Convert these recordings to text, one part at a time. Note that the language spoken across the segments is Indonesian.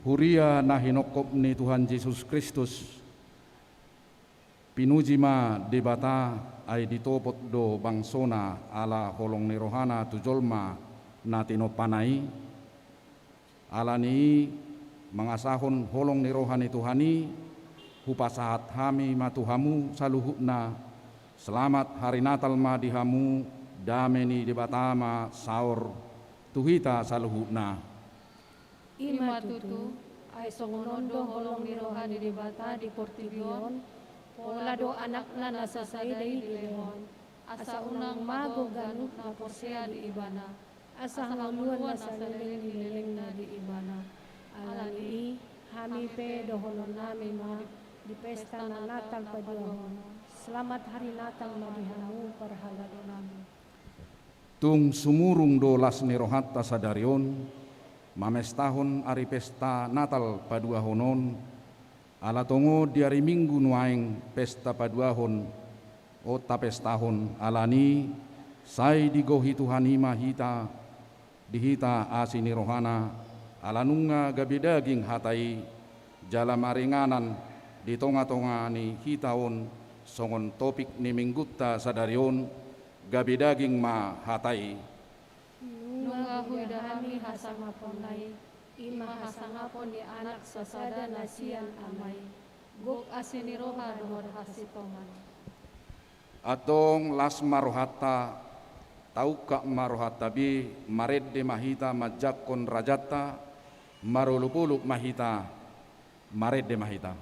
Huria nahinokop ni Tuhan Yesus Kristus, pinujima debata ay ditopot do bangsona ala holong ni rohana tujolma na tinopanay, ala ni mangasahon holong ni rohani Tuhani, hupasahat hami matuhamu saluhut na, selamat hari Natal ma dihamu, dameni debatama saur, tuhita saluhut na. Ima tutu ay songonondo holong ni rohani di bata di Portibion, pola do anak na nasasaday di Leon, asa unang mago ganuk na porsea di Ibana, asa hangaluan na sa leleng na di Ibana. Alani hami pe do holong nami ma di pesta na Natal paduahon. Selamat hari Natal madihamu parhalado nami. Tung sumurung do las ni rohatta sadarion, mamestahon ari pesta Natal paduahonon, ala tongo di hari Minggu nuaing pesta paduahon, o tapestahon alani, say digohi Tuhanima hita, dihita asini rohana, ala nunga gabi daging hatai, jala maringanan, di tonga-tonga ni hitaon, songon topik ni minggutta sadarion, gabi daging ma hatai. Nungahuy dahami hasangapon nay, ima hasangapon di anak sasada nasian amay, guk asini roha dohor hasitoman. Atong las marohata, tauka marohata bi, maredde mahita majakon rajata, marulupuluk mahita, maredde mahita.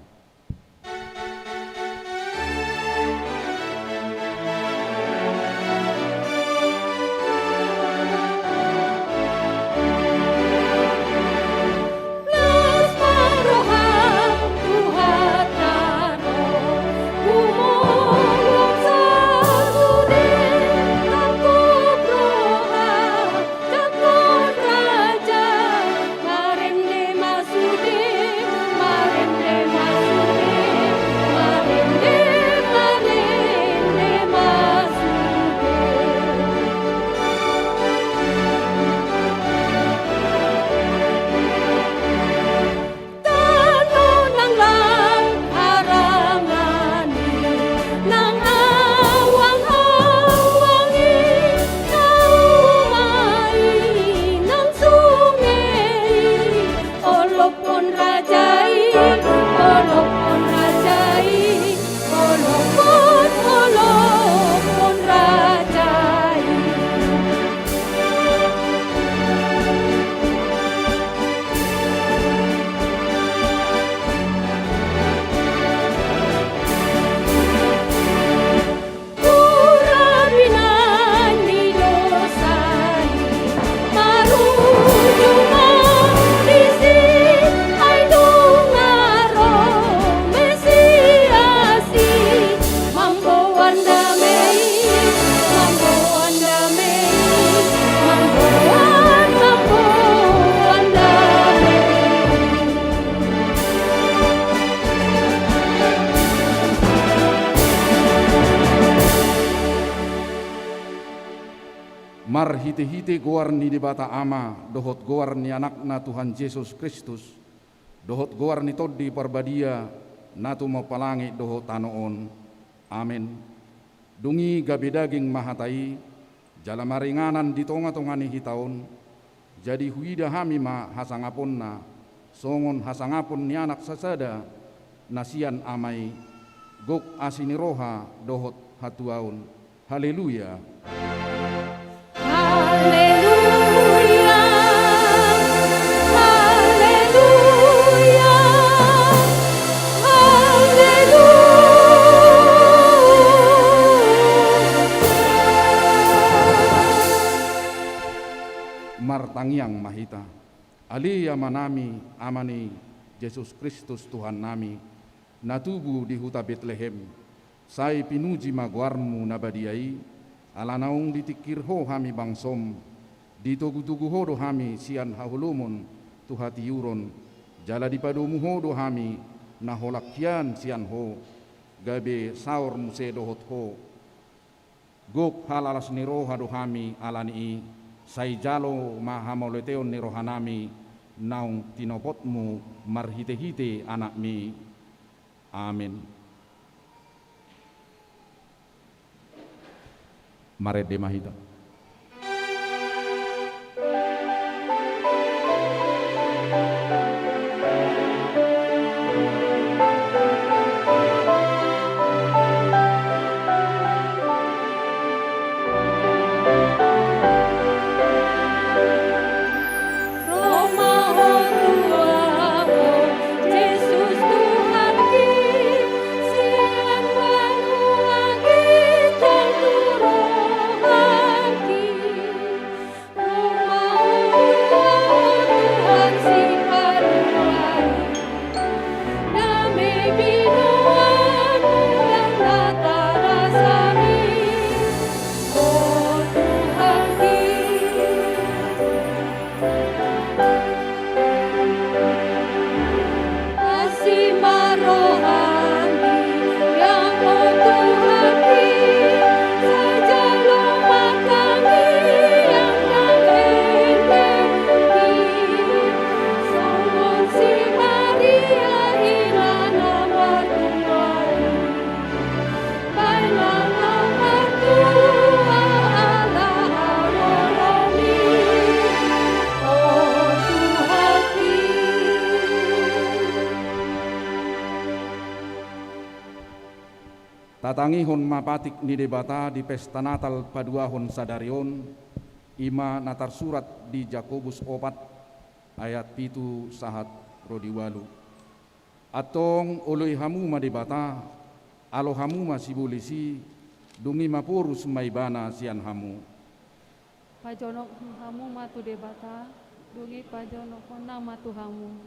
Mar hite-hite goar ni debata ama, dohot goar ni anakna Tuhan Yesus Kristus, dohot goar ni toddi parbadia, natu mapalangi dohot tanoon. Amin. Dungi gabi daging mahatai, jala maringanan di tonga-tongani hitaon, jadi huida hami ma hasangapon na, songon hasangapon ni anak sasada, nasian amai, gok asini roha dohot hatuaun. Haleluya. Haleluya, haleluya, haleluya. Martangiang mahita, alia manami amani Yesus Kristus Tuhan nami, natubu di huta Betlehem, sai pinuji maguarmu nabadiai, ala naung ditikir ho hami bangsom, ditugu-tugu hodo hami sian hahulumon tuhati yuron, jala dipadomu hodo hami naholakyan sian ho, gabe saur muse dohot ho, gok halalas niro hado hami alani sai jalo mahamoleteon niro hanami, naung tinopotmu marhite-hite anakmi. Amin. Mare de mahita. Tatangihon mapatik ni debata di pesta Natal paduahon sadarion, ima natar surat di Jakobus 4 ayat 7 sahat rodiwalu. Atong oloy hamu madebata, alo hamu masibulisi, dungi mapurus maibana sian hamu. Pajonok hamu matu debata, dungi pajonok kona matu hamu.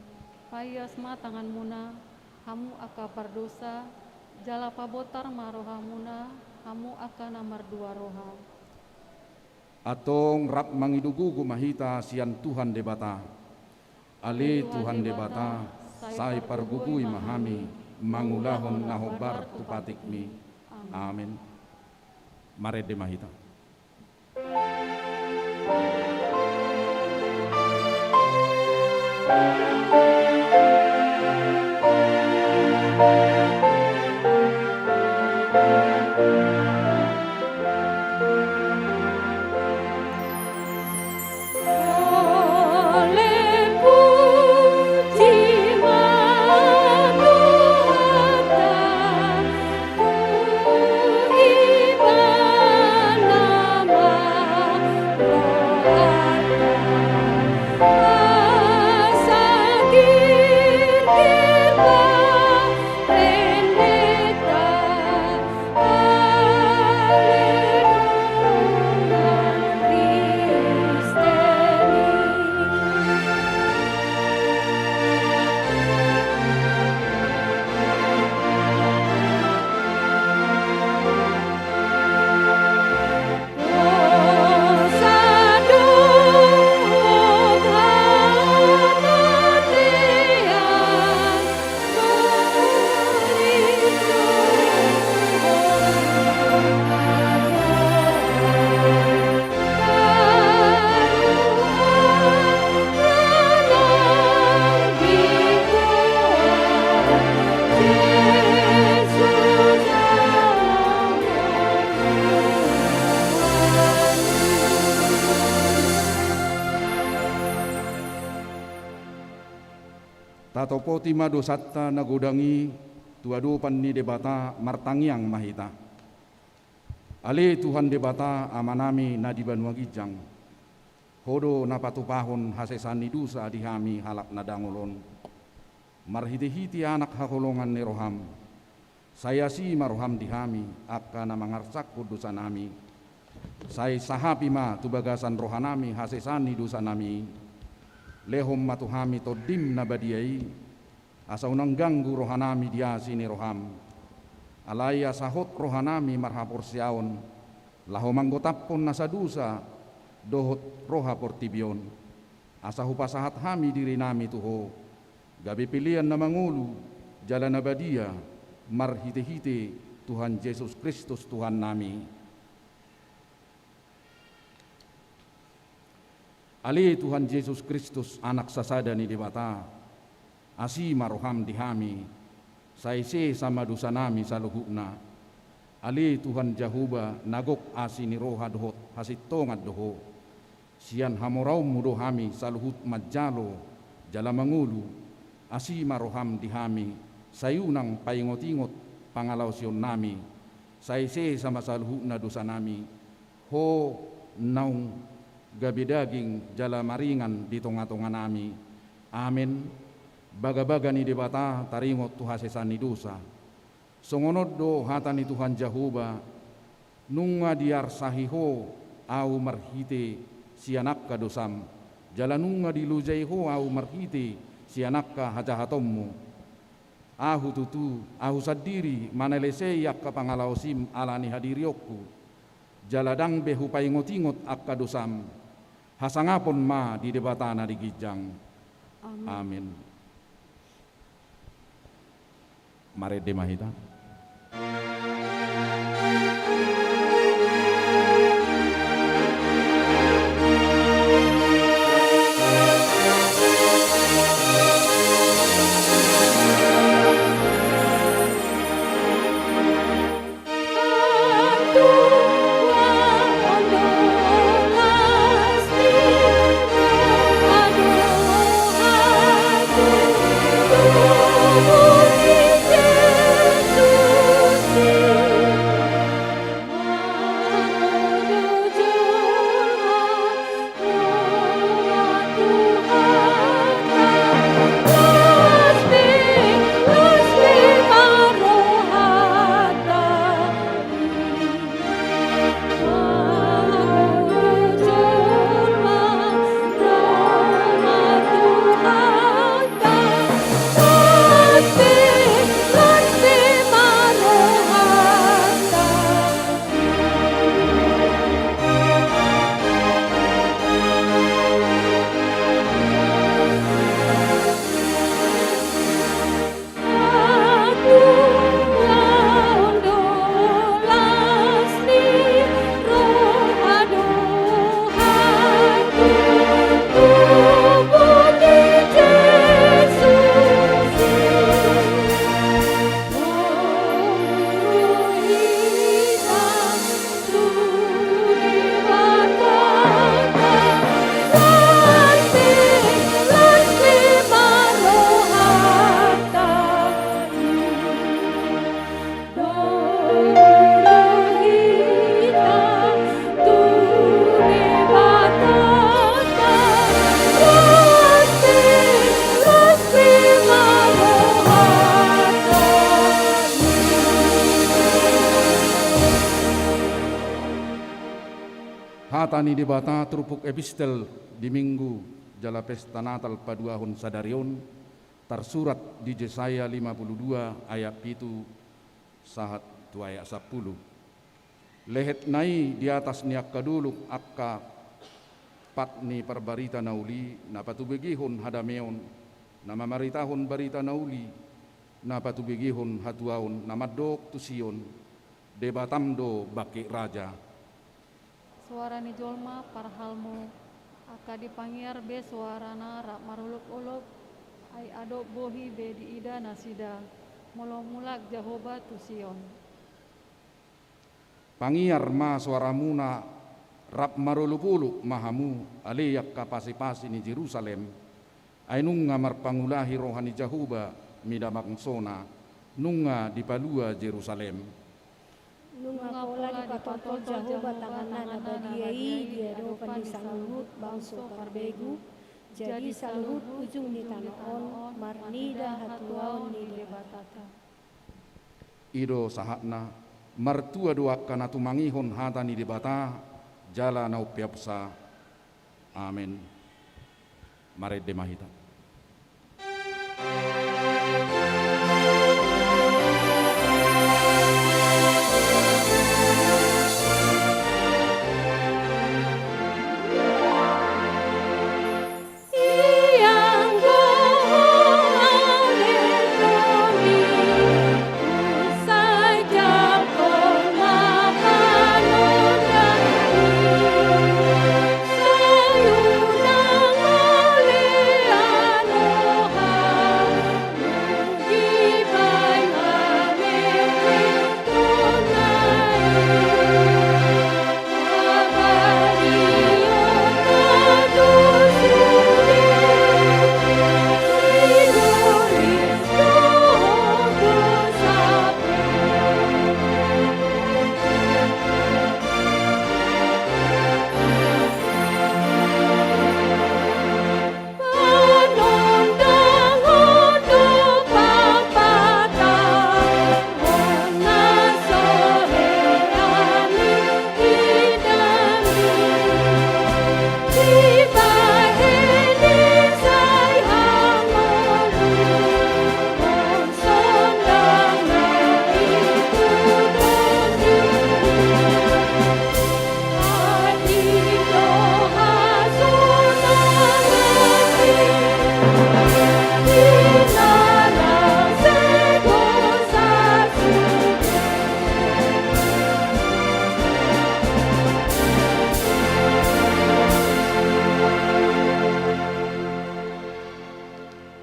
Payas ma tangan muna, hamu aka pardosa, jala pabotar marohamuna, hamu akan namar dua roha. Atong rap mangidugugu mahita sian Tuhan debata. Ale Tuhan debata, sai pargugui mahami, mangulahon nahobar tupatikmi. Amin. Mare de mahita. Rendeta Tatopoti madosatta nagodangi tuadopan ni debata martangiang mahita. Ale Tuhan debata amanami na di Banua Gijang. Hodo napatupahon hasesani dusa dihami halak nadangolon. Marhiti-hiti anak hakolongan ni roham. Saya si maroham dihami akka na mangarsak kudusan nami. Saya sahapi ma tubagasan rohanami hasesani dusa nami. Lehom matuhami todim nabadiai. Asa unang ganggu rohanami dia sini roham. Alaya sahot rohanami marhapor siaon. Laho manggotapon nasa dusa dohot roha portibion. Asa hupasahat hami diri nami tuho. Gabi pilihan na mangulu jalan abadia marhite-hite Tuhan Yesus Kristus Tuhan nami. Ali Tuhan Yesus Kristus anak sasada ni debata. Asi maroham dihami. Saise sama dosa nami saluhukna. Ali Tuhan Jahuba nagok asini roha dohot hasitongat doho. Sian hamoraum mudohami saluhut majalo jala mangulu. Asi maroham dihami. Sayunang paingot-ingot pangalaw siyon nami. Saise sama saluhukna dosa nami. Ho naung gabi daging jala maringan di tonga-tonga nami. Amin. Baga-baga ni debata taringot tuhasesan ni dosa. Songonod do hata ni Tuhan Jahuba nunga diar sahiho au marhite sianak ka dosam. Jala nunga dilujaiho au marhite sianak ka hajahatommu. Ahu tutu ahu sadiri manelesei akka pangalausim alani hadiriokku. Jaladang behu paingot-ingot akka dosam. Hasangapon ma di debatana di Gijang. Amin. Mari demahita. Hatani debata trupuk epistel di minggu jala pesta Natal paduahon sadarion tersurat di Yesaya 52 ayat 7 sahat tu ayat 10. Lehet nai di atas ni akka duluk akka patni perbarita nauli na patubegihon hadameon na mamaritahon barita nauli na patubegihon hatuaon na madok tusion debatamdo baki raja. Suara ni jolma parhalmu aka dipangiar be suarana rak maruluk-uluk ai adok bohi be di ida nasida molomulak Jahoba tusion. Pangiar ma suaramuna rap maruluk-uluk mahamu aliyak kapasi-pasi ni Jerusalem Ainunga marpangulahi rohani Jahuba midamak sona nunga di palua Jerusalem. Nunga pola di patotol Jahuba tanganan abadiai dia dopan di sangulut bangso parbegu jadi saluhut ujung di tanoon marni dan hatuaon di debatata. Ido sahakna martua doa kana tumangihon hata ni debata jala nau piapsa. Amin. Mari demahita.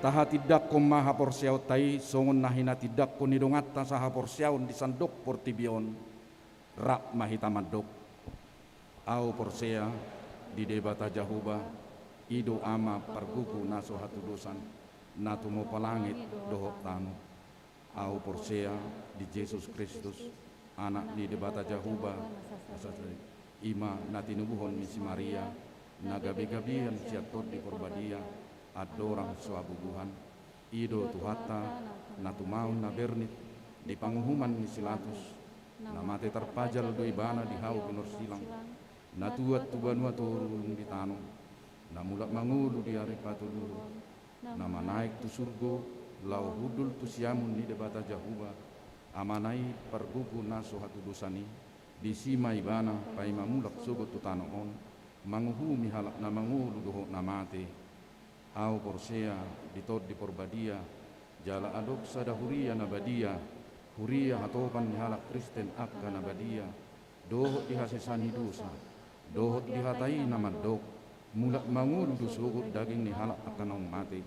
Taha tidak ko maha porsiaw tai songon nahina tidak ko nidongata saha porsiawn di sandok portibion rak mahita madok au porsea di debata Jahuba ido ama pargugu naso hatu dosan natu mo palangit dohok tanu au porsea di Yesus Kristus anak di debata Jahuba ima natinubuhon misi Maria nagabe-gabian siatot di porbadia adorang suabubuhan ido tuhata natumaun na bernit di panghuman ni silatus namate terpajal do ibana di hau pinor silang natuat tubanua turun di tanong namulak mangulu di aripatu dulu nama naik tu surgo lau hudul tu siamun ni debata Jahuba amanai pergugu naso hatu dosani di sima ibana pai mamulak sogot tu tanong manguhu mihalak na mangulu dohok namate au porsea ditod di porbadia jala adok sada huria nabadia huria hatopan nihalak Kristen akka nabadia dohot dihasesani dosa dohot dihatai namadok mulak mangulu dusugut daging nihalak akan naung mati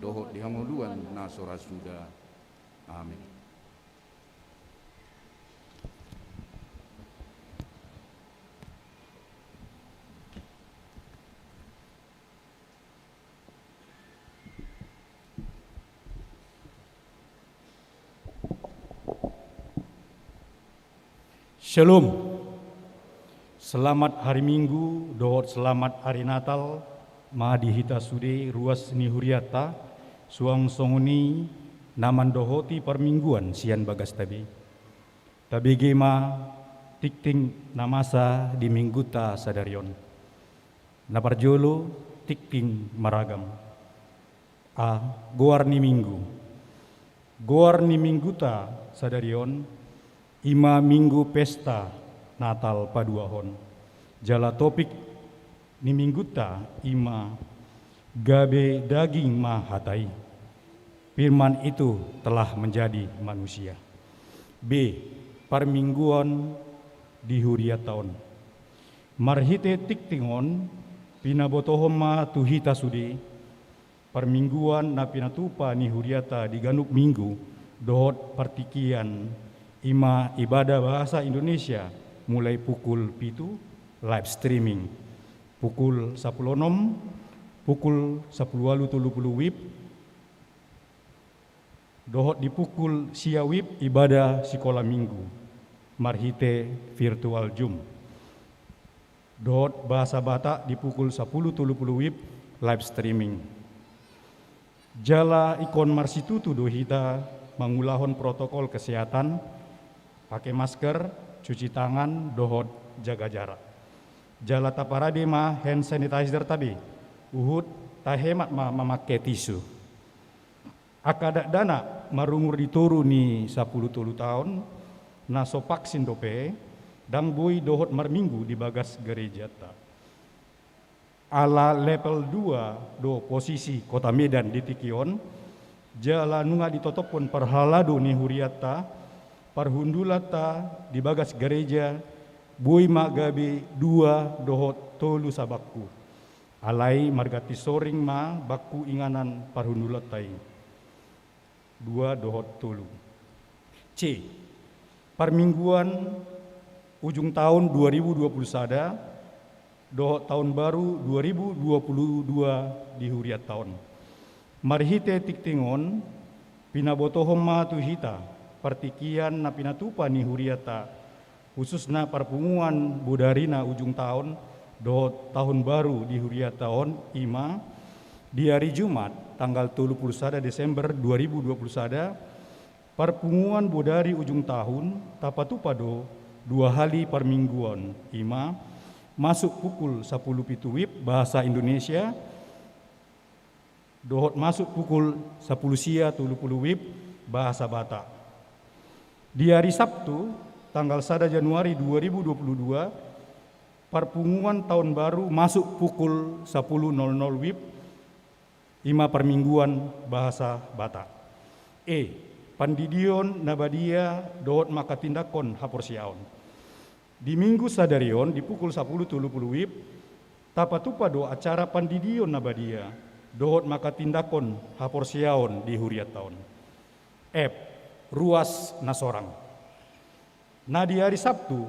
dohot dihanguluan nasora suda. Amin. Shalom. Selamat hari Minggu, dohot selamat hari Natal, mahadihita sude ruas ni huriata, suang songuni naman dohoti permingguan sian bagas tabi. Tabi gema tikting namasa di mingguta sadarion. Naparjolo tikting maragam. Goar ni minggu. Goar ni mingguta sadarion. Ima minggu pesta Natal paduahon. Jala topik ni mingguta ima gabe daging mahatai. Firman itu telah menjadi manusia. B. Parmingguan di huriataon. Marhite tiktingon pinabotohoma tuhita sudi. Parmingguan na pinatupa ni huriata di ganuk minggu dohot partikian ima ibadah bahasa Indonesia mulai pukul 7 live streaming, pukul 10.06 pukul 10.30 WIB, dohot di pukul sia WIB ibadah sekolah minggu, marhite virtual Zoom. Dohot bahasa Batak di pukul 10.30 WIB live streaming. Jala ikon marsitutu dohita mengulahon protokol kesehatan, pakai masker, cuci tangan, dohot jaga jarak. Jala taparade ma hand sanitizer tabi, uhud tahemat ma memakai tisu. Akadak dana marungur dituru ni 10 tahun, naso vaksin dope, dang boy dohot marminggu di bagas gereja ta. Ala level 2 do posisi kota Medan di Tikion, jala nunga ditotopon perhalado ni huriata, parhundulata di bagas gereja, boy magabe 2 dohot tolu sabakku. Alai margati soring ma bakku inganan parhundulatai. 2 dohot tolu. C. Permingguan ujung tahun 2021, dohot tahun baru 2022 di huriat tahun. Marhite tiktingon, pinabotohoma tuhita, partikian na pinatupa ni huriata, khususna perpunguan budarina ujung tahun, dohot tahun baru di huriat tahun ima, di hari Jumat tanggal 31 Desember 2021, perpunguan budari ujung tahun tapatupado 2 hari permingguan ima, masuk pukul 10 WIB bahasa Indonesia, dohot masuk pukul 10 sia 30 WIB bahasa Batak. Di hari Sabtu tanggal 1 Januari 2022, perpunguan tahun baru masuk pukul 10.00 WIB, 5 permingguan bahasa Batak. E. Pandidion nabadia dohot maka tindakon hapor siaon. Di minggu sadarion di pukul 10.30 WIB, tapatupa do acara pandidion nabadia dohot maka tindakon hapor siaon di huriat tahun. F. Ruas nasorang. Nah di hari Sabtu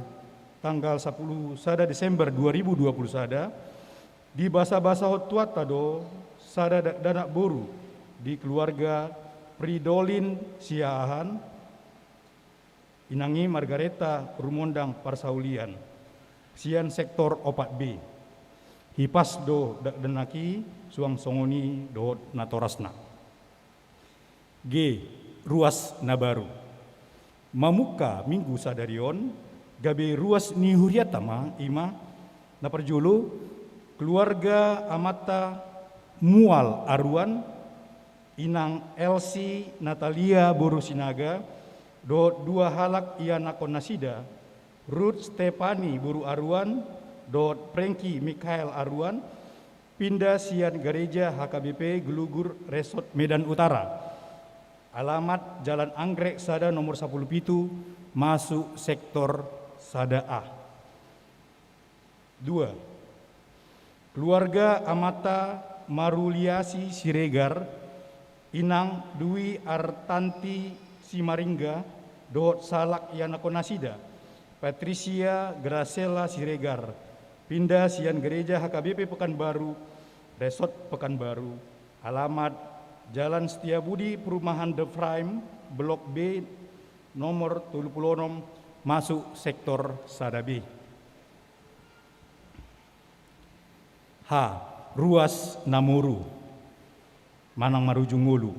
tanggal 10 Desember 2021, di basa-basa hottuata do sada danak boru di keluarga Pridolin Siahan, inangi Margareta Rumondang Parsaulian, sian sektor opat B, hipas do denaki suang songoni do natorasna. G. Ruas nabaru. Mamuka minggu sadarion, gabe ruas ni huriatama ima naperjulu keluarga amata mual aruan, inang Elsie Natalia Borusinaga, do 2 halak iana konasida, Ruth Stefani Buru Aruan, do Prengki Mikael Aruan, pindah sian gereja HKBP Gelugur Resort Medan Utara. Alamat Jalan Anggrek Sada nomor 10 pitu, masuk sektor Sada A. 2. Keluarga amata Maruliasi Siregar, inang Dwi Artanti Simaringga, dohot salak yana konasida, Patricia Gracela Siregar, pindah sian gereja HKBP Pekanbaru, Resort Pekanbaru. Alamat Jalan Setiabudi Perumahan The Frame, Blok B, nomor 76, masuk sektor Sada B. H. Ruas Namuru, Manang Marujung Ngulu.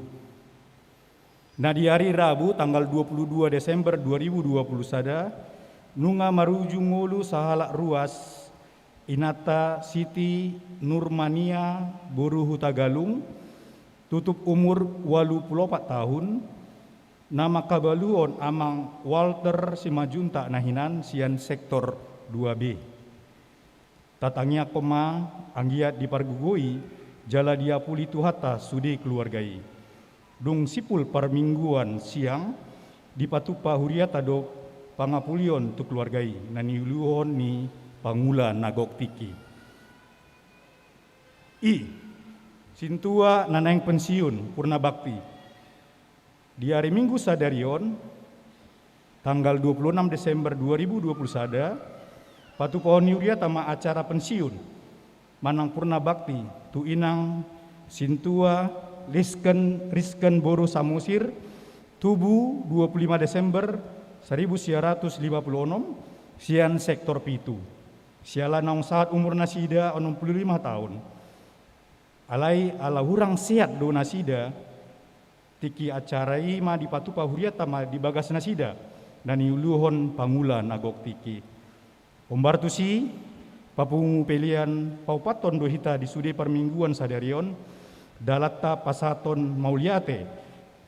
Nah di hari Rabu tanggal 22 Desember 2021, nunga Marujung Ngulu sahalak ruas Inata Siti Nurmania Boru Hutagalung, tutup umur 84 tahun, nama kabaluon amang Walter Simajunta nahinan sian sektor 2B. Tatangnya koma anggiat dipargugoi jala dia puli tuhata sudi keluargai. Dung sipul permingguan siang dipatupa huriata do pangapulion tu keluargai nani luhon ni pangula nagok tiki. I. Sintua naneng pensiun Purna Bakti. Di hari Minggu sadarion tanggal 26 Desember 2021, patu pohon yuria tama acara pensiun manang purna bakti tu inang sintua risken boru samosir tubuh 25 Desember 1956 sian sektor pitu. Siala naung saat umur nasida 65 tahun. Alai ala hurang sehat do nasida tiki acarai ma di patupa huriata ma di bagas nasida dan iuluhon pangula nagok tiki. Ombartusi papungu pelian paupaton dohita di sude permingguan sadarion dalata pasaton mauliate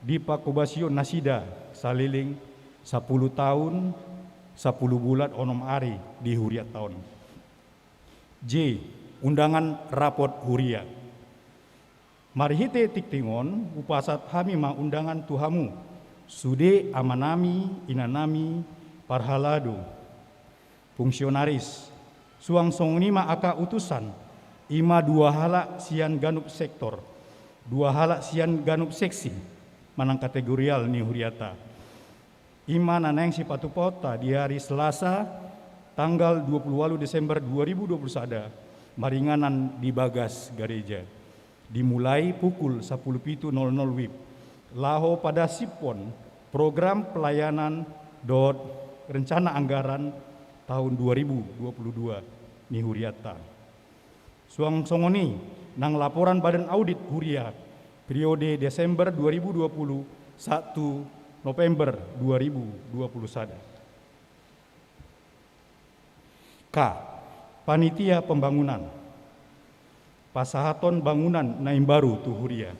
di pakobasion nasida saliling 10 tahun 10 bulan onom ari di huriat tahun. J. Undangan rapot huria. Marihite tiktingon upasat hami ma undangan tuhamu sude amanami inanami parhalado fungsionaris suang songnima aka utusan ima 2 hala sian ganup sektor 2 hala sian ganup seksi manang kategorial ni huriata ima naneng si patupota di hari Selasa tanggal 28 Desember 2021 maringanan di bagas gereja dimulai pukul 10.00 WIB laho pada sipon program pelayanan rencana anggaran tahun 2022 ni huriata suang songoni nang laporan badan audit huria periode Desember 2020 1 November 2021. K. Panitia pembangunan pasahaton bangunan naim baru tu huria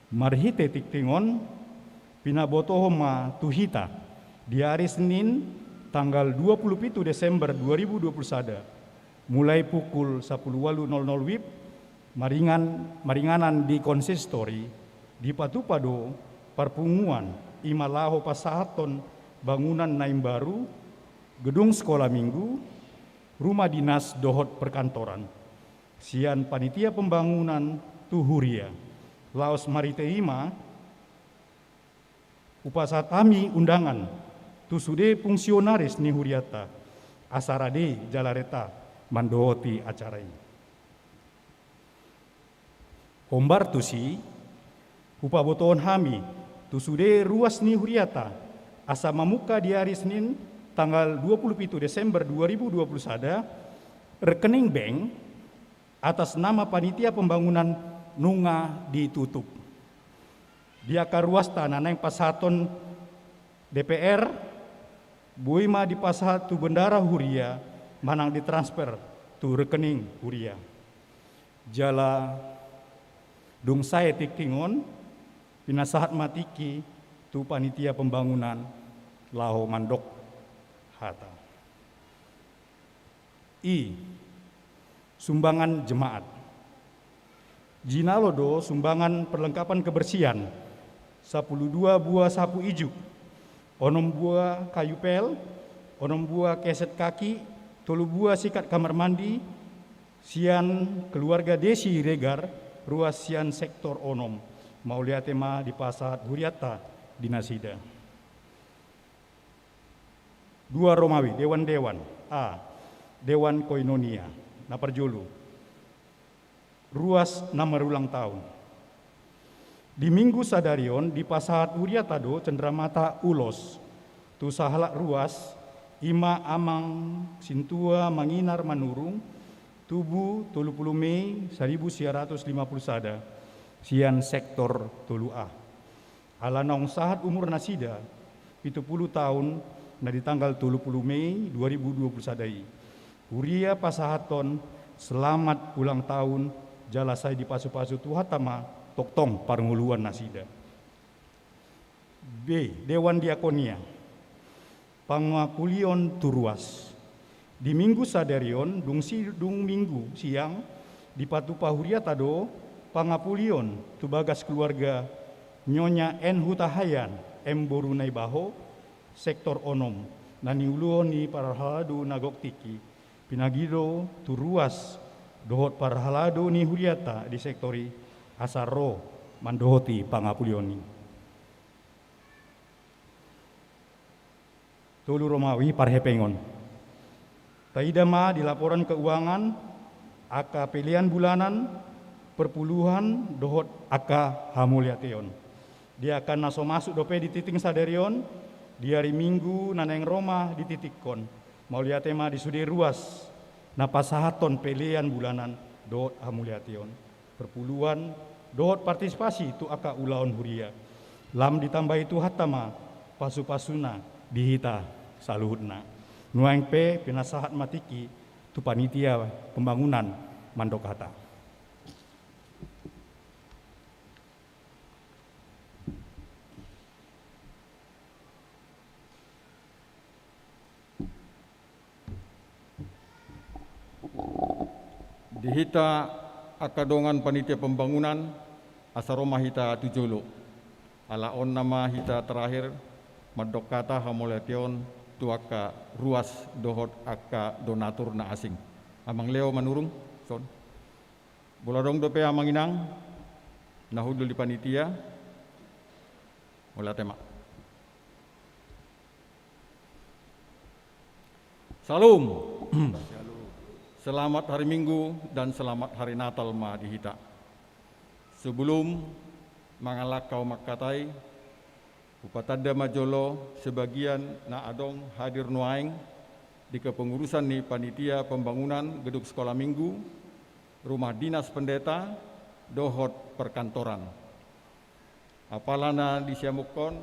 marhite tiktingon pinabotohoma tuhita di hari Senin tanggal 27 Desember 2021 mulai pukul 10.00 WIB maringanan di konsistori di Patupado perpunguan imalaho pasahaton bangunan naim baru gedung sekolah minggu rumah dinas dohot perkantoran sian panitia pembangunan tuhuria laos mariteima upasat kami undangan tu sude fungsionaris ni huriata asarade jalareta mandohoti acarai kombar tusi upabotoon hami tu sude ruas ni huriata asa mamuka di hari Senin tanggal 27 Desember 2021 rekening bank atas nama panitia pembangunan nunga ditutup. Dia karuasta naneng pasaton DPR buima di pasat tu bendara huria manang ditransfer tu rekening huria. Jala dung saya tiktingon pinasahat matiki tu panitia pembangunan laho mandok hata. I. Sumbangan jemaat. Jinalodo sumbangan perlengkapan kebersihan 12 buah sapu ijuk, 6 buah kayu pel, 6 buah keset kaki, 3 buah sikat kamar mandi, sian keluarga Desi Regar, ruas sian sektor onom, mauliatema di pasar huriata di Nasida. 2 Romawi, Dewan-Dewan. A. Dewan Koinonia, Naparjulu. Ruas nama ulang tahun. Di minggu sadarion di pasahat huriatado cenderamata ulos. Tu sahalak ruas, ima amang sintua manginar manurung, tubuh 30 Mei 1951, sian sektor tulu A. Alanong sahat umur nasida, 70 tahun, na di tanggal 30 Mei 2021. Huria pasahaton selamat ulang tahun jalasai di pasu-pasu tuhatama toktong parnguluan nasida. B. Dewan Diakonia Pangapulion Turuas. Di minggu sadarion dung minggu siang di Patupa Huriatado Pangapulion tubagas keluarga Nyonya N. Hutahayan M. Borunai Baho sektor onom naniuluon ni parhalado nagok tiki pinagido turuas dohot parhalado ni huriata di sektori asaro mandohoti pangapulioni. Tulu Romawi parhepengon. Taidama di laporan keuangan aka pilihan bulanan perpuluhan dohot aka hamuliation. Dia akan naso masuk dope di titik sadarion di hari Minggu naneng Roma di titik kon. Mauliatema di sudi ruas napasahaton pilihan bulanan dohot hamuliation. Perpuluhan dohot partisipasi itu aka ulaon huria. Lam ditambah itu hatama pasu-pasuna dihita saluhutna. Nuang pe penasahat matiki tu panitia pembangunan Mandokata. Dihita akadongan panitia pembangunan asaroma hita tujolo. Alaon nama hita terakhir Mandokata hamuliation tuaka ruas dohot aka donatur na asing. Amang Leo manurung, son. Buladong dope amang inang, nahudul di panitia, mula tema. Salam. Selamat hari Minggu dan selamat hari Natal ma dihita. Sebelum mangalak kau makatai, Upatada Majolo sebagian na adong hadir nuaing di kepengurusan ni panitia pembangunan gedung sekolah minggu, rumah dinas pendeta, dohot perkantoran. Apalana disiamukon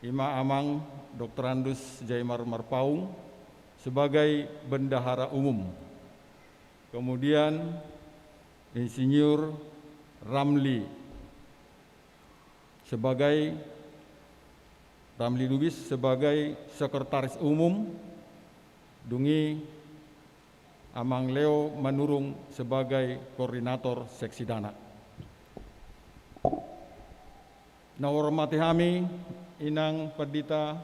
Ima Amang Dr. Andus Jaimar Marpaung sebagai bendahara umum. Kemudian Insinyur Ramli Lubis sebagai sekretaris umum, dungi Amang Leo Manurung sebagai koordinator seksi dana. Na hormati kami Inang Pendeta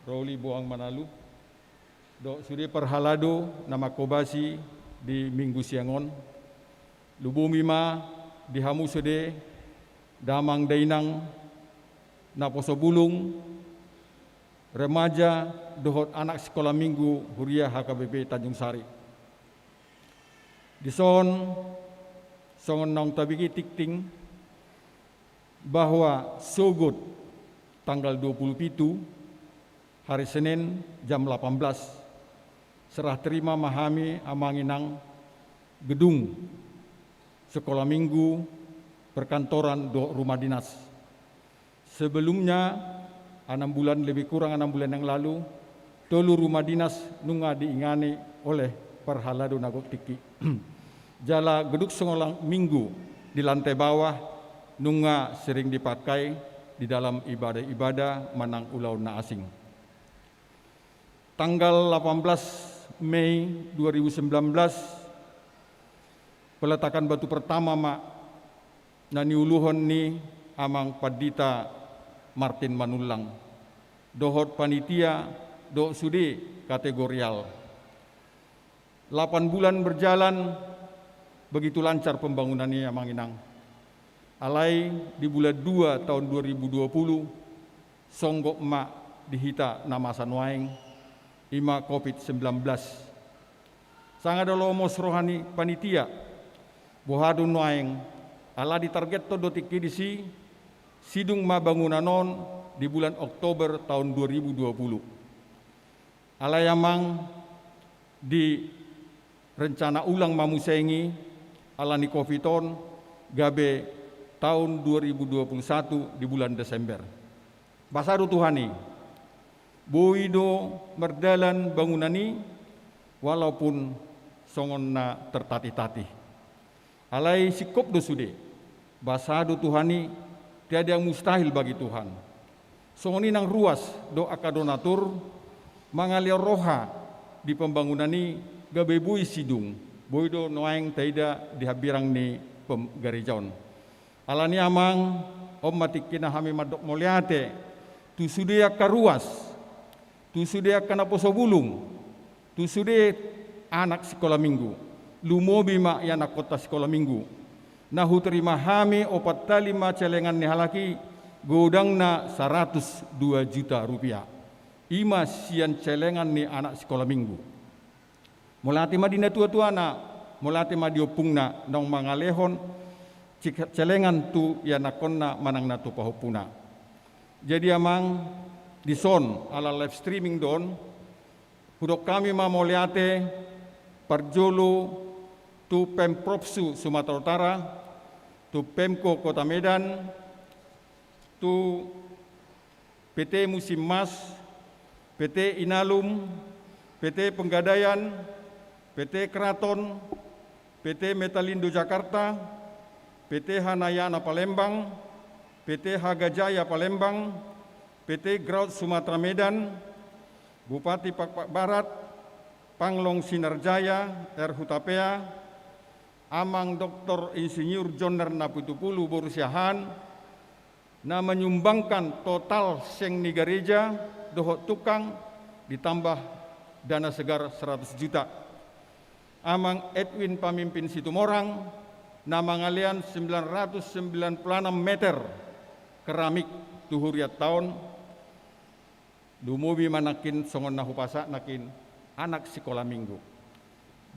Roli Boang Manalu, do sudi perhalado nama kobasi di Minggu Siangon, lubumi ma dihamu sede damang dainang na posobulung remaja dohot anak sekolah minggu Huria HKBP Tanjung Sari. Di songon nong tabigi tikting bahwa sogot tanggal 27 hari Senin jam 18 serah terima mahami amanginang gedung sekolah minggu perkantoran do rumah dinas. Sebelumnya 6 bulan lebih kurang 6 bulan yang lalu, tolu rumah dinas nunga diingani oleh perhalado nagok tiki. Jala gedung sekolah minggu di lantai bawah nunga sering dipakai di dalam ibadah-ibadah manang ulau na asing. Tanggal 18 Mei 2019 peletakan batu pertama mak nani uluhon ni Amang Padita Martin Manulang, dohot panitia do sudi kategorial. 8 bulan berjalan begitu lancar pembangunannya Amang Inang. Alai di bulan 2 tahun 2020 songgok emak dihita nama sanuaing ima COVID-19. Sangat dolomos rohani panitia bohadun nuaing ala ditarget to dotik disi sidung ma bangunanon di bulan Oktober tahun 2020. Alayamang di rencana ulang mamusengi alani Covidon gabe tahun 2021 di bulan Desember. Basadu Tuhani, boido merdalan bangunani walaupun songonna tertati-tati. Alai sikop dosude, basadu Tuhani tiada yang mustahil bagi Tuhan. Songoni nang ruas do akadonatur mangalir roha di pembangunan ini gabe bui sidung boido noaing taida dihabirang ni pemgarijaon. Alani amang om matikina hami madok moliate tu sudia karuas tu sudia kana posobulung tu sudia anak sekolah minggu lumobi mak ya anak kota sekolah minggu nahu terima hami opat talima celengan ni halaki godang na 102 juta rupiah. Ima sian celengan ni anak sekolah minggu. Mulati madina tua-tua na molate ma diopungna nong mangalehon celengan tu ya nakonna manang na tu pahupuna. Jadi amang di son ala live streaming don hudok kami ma moliate parjolo tu Pemprovsu Sumatera Utara, tu Pemko Kota Medan, tu PT Musim Mas, PT Inalum, PT Penggadaian, PT Keraton, PT Metalindo Jakarta, PT Hanayana Palembang, PT Hagajaya Palembang, PT Graut Sumatera Medan, Bupati Pakpak Barat, Panglong Sinarjaya, R. Hutapea, Amang Dr. Insinyur Joner Naputupulu Borusiahan, na menyumbangkan total seng ni gereja dohot tukang ditambah dana segar 100 juta. Amang Edwin Pamimpin Situmorang, na mangalian 996 meter keramik tuhuriat tahun, dumubi manakin songon nahupasa nakin anak sekolah minggu.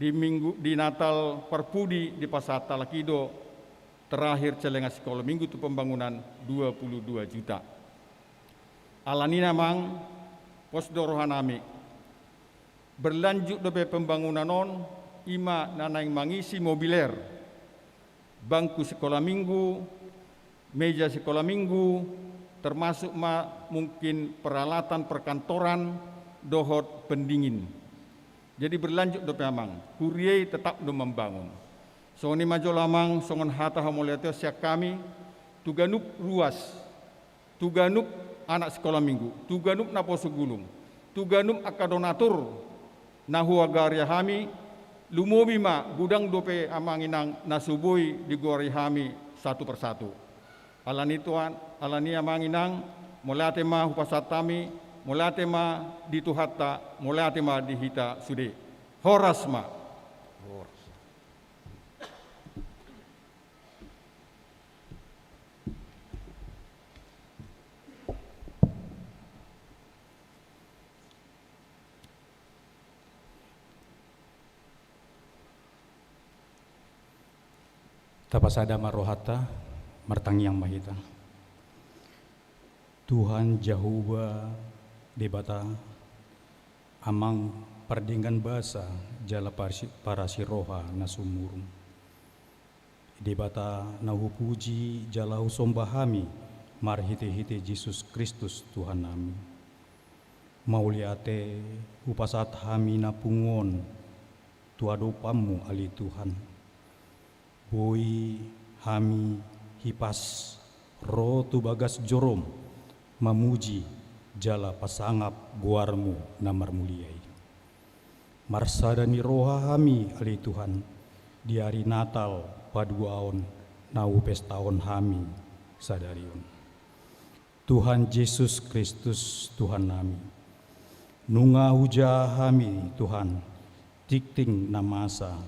Di Natal Parpudi di Pasar Talakido terakhir celenga sekolah minggu itu pembangunan 22 juta. Alanina mang posdorohanami berlanjut dope pembangunan non ima nanaing mangisi mobiler, bangku sekolah minggu, meja sekolah minggu, termasuk mungkin peralatan perkantoran, dohot pendingin. Jadi berlanjut dope amang, kurie tetap do membangun. Soni majo lamang songon hata hamuliatio siak kami, tuganup ruas, tuganup anak sekolah minggu, tuganup naposo gulung, tuganup akadonatur, nahu agaria hami, lumobi ma gudang dope amanginang nasubui di gori hami satu persatu. Alani tuan, alani amanginang, molate ma hupasatami, molate ma dituhatta, molate ma dihita sude. Horas ma. Tapasada marohata martang yang mahita. Tuhan Jehovah debata amang pardinggan basa jala para siroha nasumurung. Debata nahupuji jala usombahami marhite-hite Yesus Kristus Tuhan nami. Mauliate upasat hami napungon tuadopamu ali Tuhan. Boi hami hipas roh tu bagas jorom mamuji jala pasangap guarmu namar muliai. Marsadani roha hami ali Tuhan di hari Natal paduaon nau pestaon hami sadarion. Tuhan Yesus Kristus Tuhan nami. Nunga huja hami Tuhan tikting namasa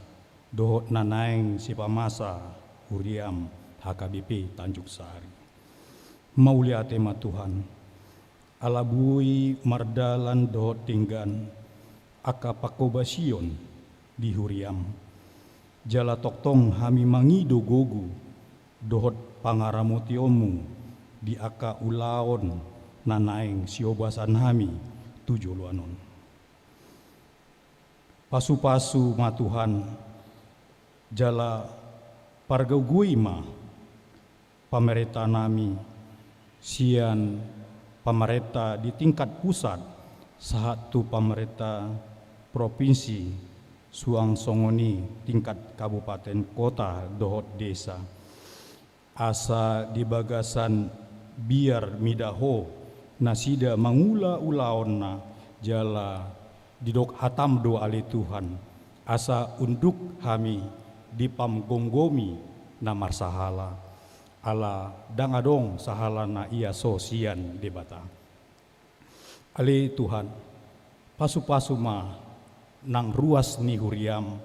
dohot nanaing si pamasa huriam HKBP Tanjung Sari. Maulia tema Tuhan, alabui mardalan dohot tinggan akapakobasion di huriam. Jala toktong hami mangido gogu dohot pangaramotiomu di aka ulaon nanaing siobasan hami tujuluanon. Pasu-pasu ma Tuhan, jala pargaugui ma pamerintah nami sian pamerintah di tingkat pusat satu pamerintah provinsi suang songoni tingkat kabupaten kota dohot desa asa di bagasan biar midaho nasida mangula ulaonna jala didok hatam do ali Tuhan asa unduk hami di pamgonggomi namar sahala ala dangadong sahala na iya sosian debata ali Tuhan pasu-pasu ma nang ruas ni huriam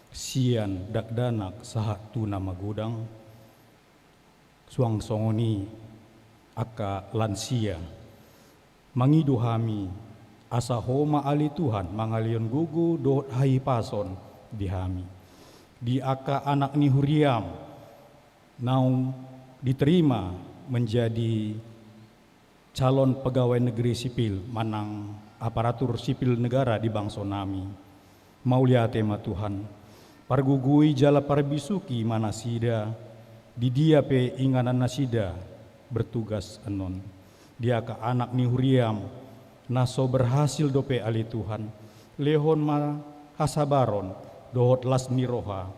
sian dakdanak sahatu nama gudang suang songoni aka lansia mangidu hami asa homa ali Tuhan mangalion gugu dohot hai pason di hami di aka anak ni Huriam naung diterima menjadi calon pegawai negeri sipil manang aparatur sipil negara di bangsa nami. Maulia tema Tuhan, pargugui jala parbisuki manasida, di dia pe inganan nasida bertugas anon. Dia ke anak ni Huriam, naso berhasil dope ali Tuhan, lehon ma hasabaron, dohot las niroha,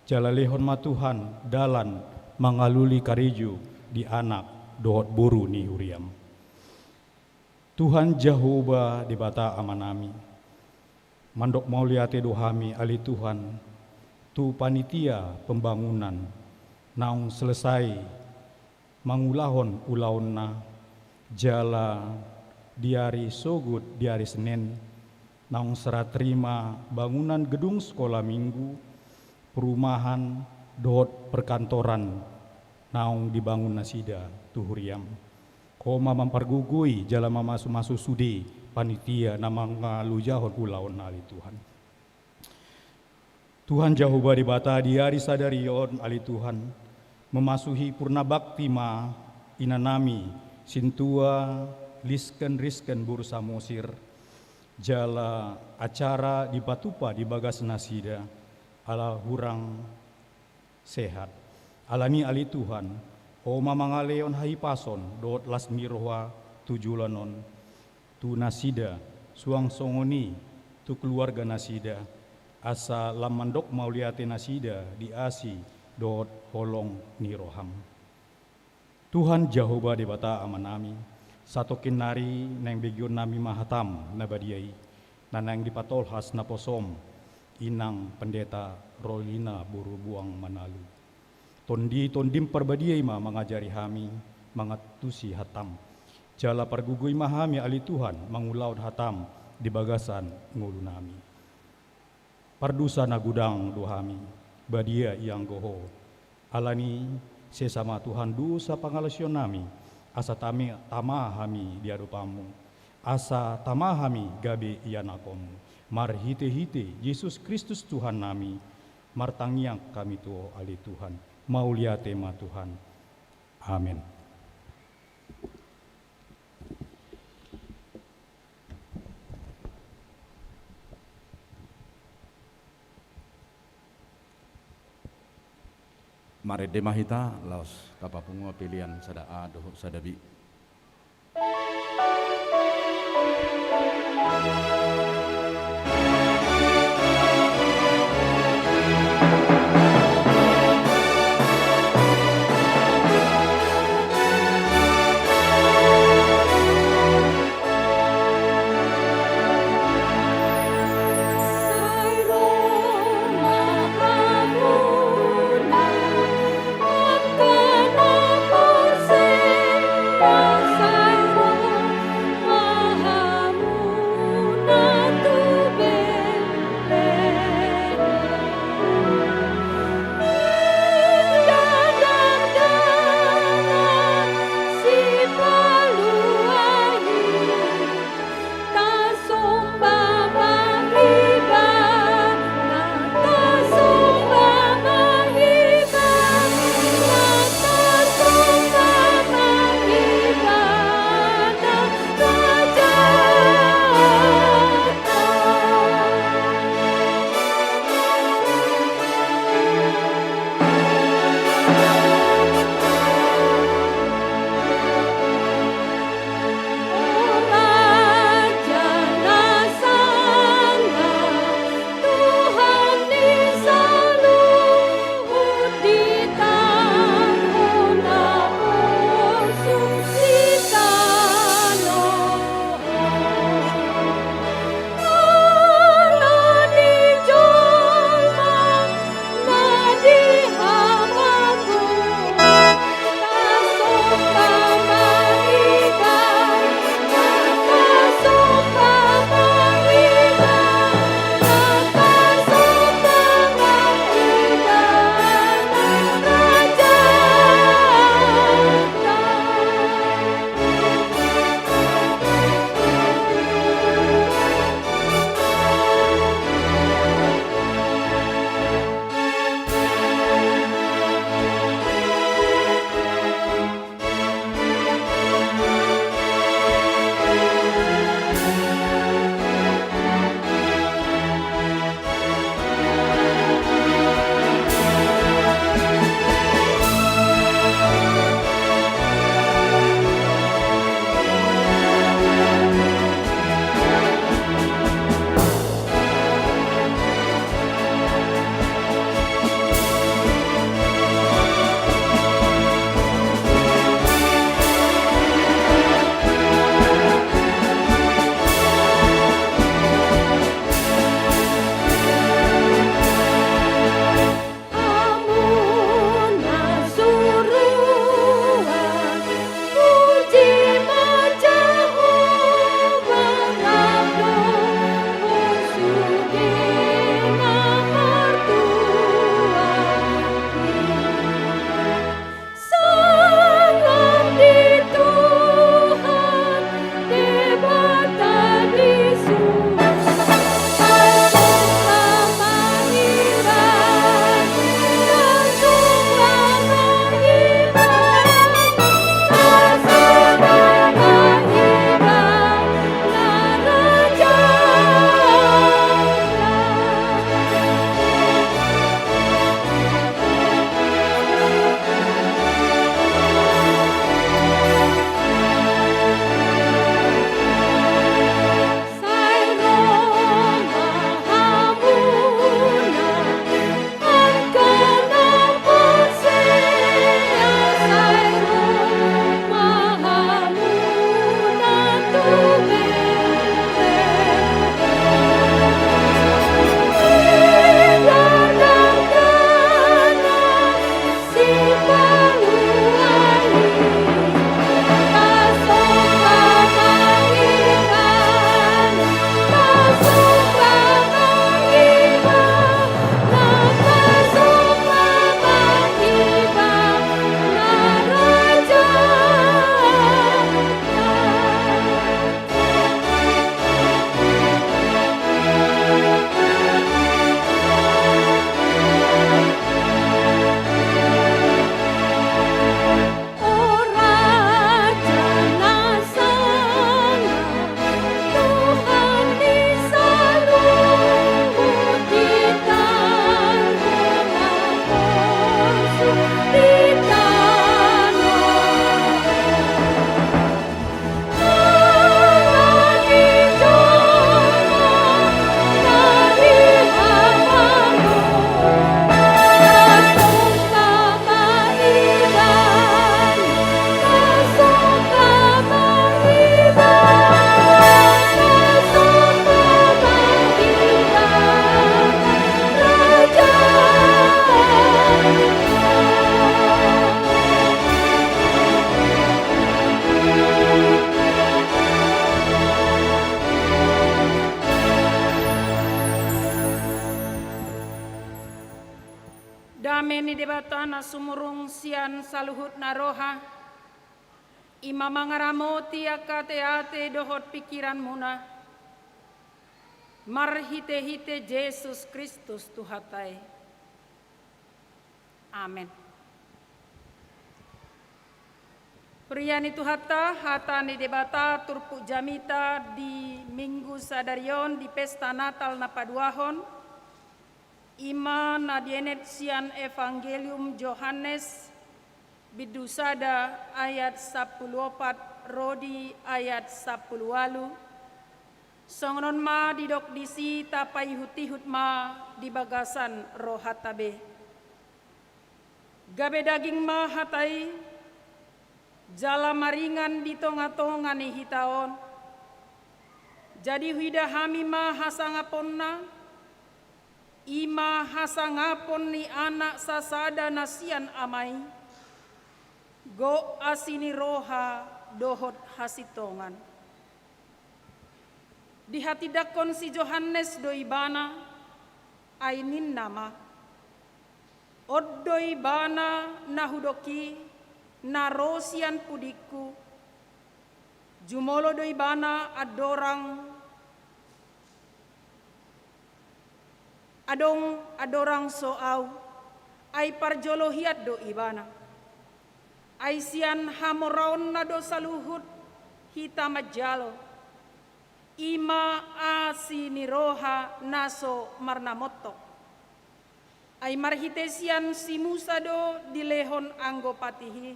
jala lehon ma Tuhan, dalan mangaluli kariju di anak dohot buru ni Huriam. Tuhan Jehovah di bata amanami, mandok mauliate dohami ali Tuhan, tu panitia pembangunan, naung selesai mangulahon ulaonna, jala di hari Sogut di hari Senin, naung serah terima bangunan gedung sekolah minggu, perumahan, dohot perkantoran, naung dibangun nasida tuhuriam. Koma mempergugui jala mamasu-masu sudi panitia namang ngalujahon ulaon ali Tuhan. Tuhan Jehovah di bata di hari sadarion ali Tuhan, memasuhi purna bakti ma inanami sintua risken bursa mosir, jala acara di Patupa di bagas nasida ala hurang sehat alani ali Tuhan. O mamangaleon hai pason dot las miroha tujulanon tu nasida suang songoni tu keluarga nasida asa lamandok mauliate nasida di asi dot holong niroham. Tuhan Jehovah di bata amanami satokin nari neng begyon nami mahatam nabadiai nanang dipatolhas naposom inang pendeta Rolina buru buang Manalu. Tondim perbadiai ma mengajari hami mangatusi hatam. Jala pergugui mahami ali Tuhan mangulaud hatam di bagasan ngulunami. Pardusa nagudang dohami badia yang goho. Alani sesama Tuhan dusa pangalasyon nami asa tamahami diarupamu. Asa tamahami gabe ianakomu. Marhite-hite Yesus Kristus Tuhan nami. Martangiang kami tuo ali Tuhan. Maulia tema Tuhan. Amin. Mari demahita laos kapapungwa pilihan sada a doho sada bi. Bye. Game ni debata na sumurung sian saluhut na roha. Ima mangaramoti akate-ate dohot pikiran muna. Marhite-hite Yesus Kristus Tuhatai. Amen. Priyani Tuhata, hata ni debata turpu jamita di Minggu Sadarion di pesta Natal na paduahon. Ima na dienet sian Evangelium Yohanes bidusada ayat 14 rodi ayat 10 songonon ma didok disi tapai hutihut ma di bagasan rohatabe. Gabe daging ma hatai jala maringan di tonga-tonga ni hitaon. Jadi huida hami ma hasangaponna ima hasangapon ni anak sasada nasian amai. Go asini roha dohot hasitongan. Di hati dakon si Yohanes doibana ainin nama. Od doibana nahudoki narosian pudiku. Jumolo doibana adorang soau. Ai parjolo hiat doibana. Aisian hamoraon na do saluhut hita majalo. Ima asini roha naso marnamoto. Ai marhitesian si Musa do dilehon anggo patihi.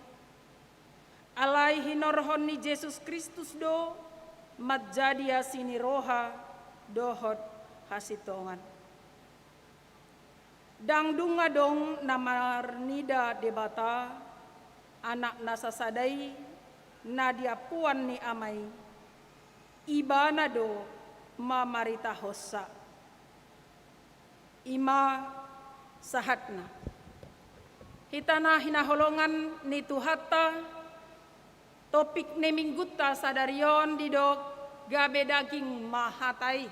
Alai hinorhon ni Yesus Kristus do majadi asini roha dohot hasitongan. Dangdunga dong namarnida debata. Anak nasasadai nadia puan ni amai ibana do mamarita hossa ima sahatna hitana hinaholongan ni tuhata topik ne mingguta sadarion didok gabe daging mahatai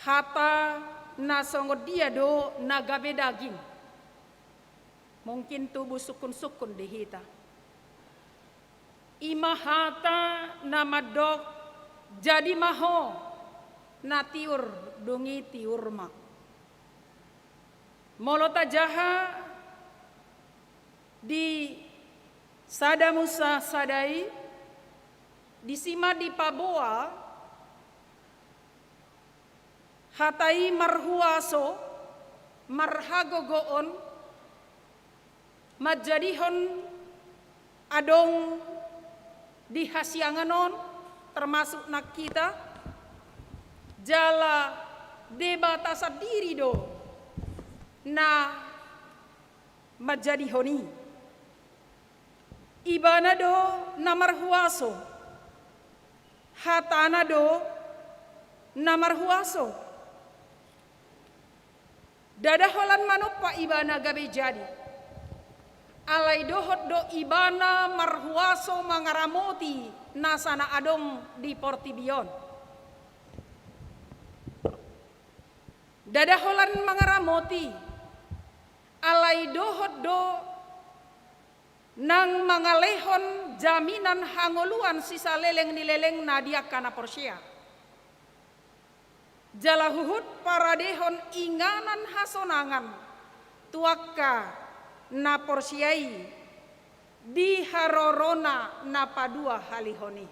hata nasongod dia do na gabe daging. Mungkin tubuh sukun-sukun dihita. Imahata namadok jadi maho natiur dungi tiurma. Molota jaha di sada Musa sadai disima di Paboa hatai marhuaso marhagogoon majadihon adong di hasianganon termasuk nak kita jala debata sadiri do na majadihoni ibana do namarhuaso hatana do namarhuaso dadaholan manopa ibana gabe jadi alai dohot do ibana marhuaso mangaramoti nasana adong di Portibion. Dadaholan mangaramoti alai dohot do nang mangalehon jaminan hangoluan sisa leleng nileleng nadia kana porsia. Jalahuhut paradehon inganan hasonangan tuaka na porsiai di harorona na padua halihoni.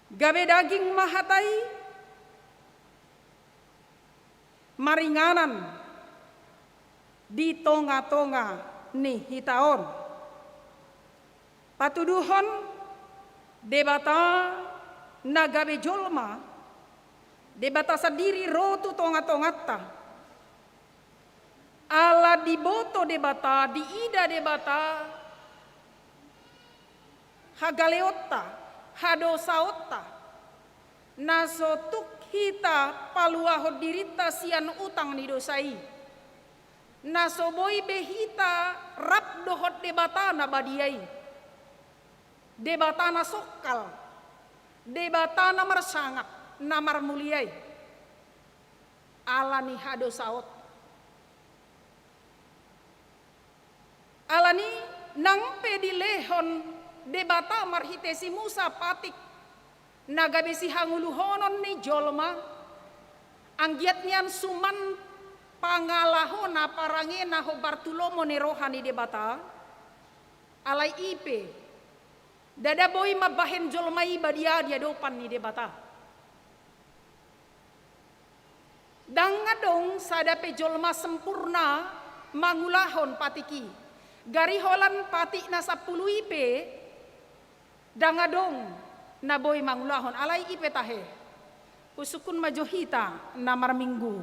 Gabe daging mahatai maringanan di tonga-tonga ni hitaon. Patuduhon debata na gabe jolma debata sadiri rotu tonga-tongata. Ala diboto debata, diida debata, hagaleota, hadosaota, nasotuk hita paluahod dirita sian utang ni dosai, nasoboi behita rap dohot debata na badiai, debata na sokal, debata na marsangak, na marmuliai, alani hado saot. Alani nangpe di lehon debata marhitesi Musa patik nagabesi hanguluhonon ni jolma anggiat nian suman pangalahon parangena ho Bartulomo ni rohani debata alai ipe dada boy mabahen jolma iba dia dopan ni debata dangadong sadape jolma sempurna mangulahon patiki gari holan patik na 10 ipe dangadong na boy mangulahon alai ipe tahe usukun majohita na marminggu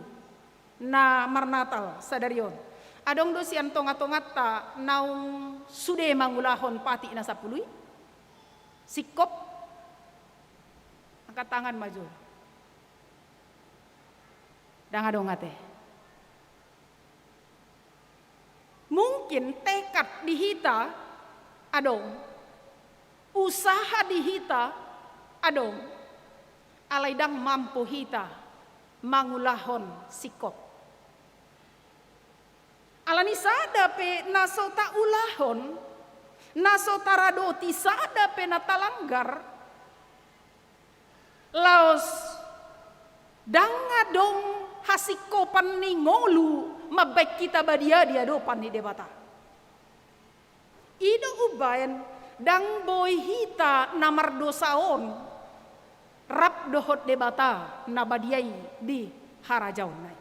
na marnatal sadarion adong do sian tonga-tongata naung sude mangulahon pati na 10 sikop angkat tangan maju dangadong ate mungkin tekad dihita adong usaha dihita adong alaidang mampu hita mangulahon sikop alani sadape naso ta ulahon naso taradoti sadape natalanggar laos dangadong hasikopan ni ngolu mabek kita badia dia dopan ni debata ido ubayan dang boy hita namar dosaon rap dohot debata nabadiai di harajaun nai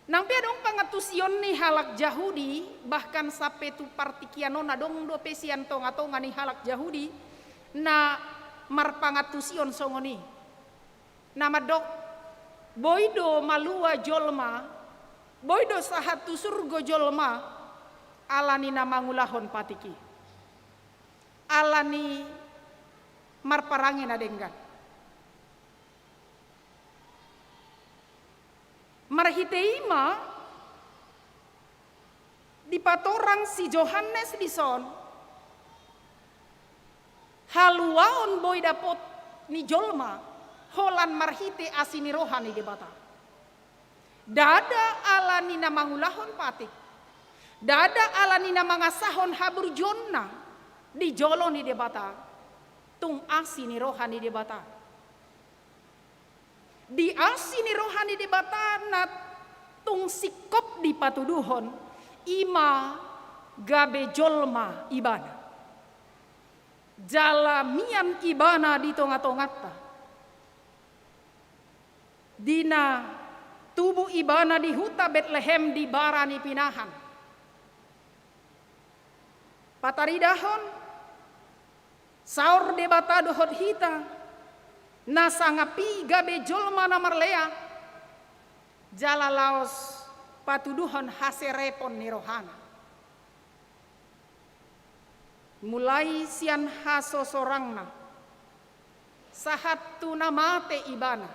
nang piadong pangatusion ni halak Jahudi bahkan sampai tu partikiano nadong do pesian tonga-tonga ni halak Jahudi na marpangatusion songoni nama dok boydo malua jolma boydo sahatu surgo jolma alani nama ngulahon patiki alani marparangin adenggan marhiteima di patorang si Johannes di son haluaon boy dapot ni jolma holan marhite asini rohani debata dada alani na mangulahon patik dada alani na mangasahon habur jonna di jolo ni debata tung asini rohani debata di asini rohani debata na tung sikop di patuduhon ima gabe jolma ibana jalamian ibana di tonga-tongata dina tubuh ibana di huta Betlehem di barani pinahan pataridahon saur debata dohot hita nasangapi gabe jolma namar lea jala laos patuduhon haserepon ni rohana mulai sian haso sorangna sahatu namate ibana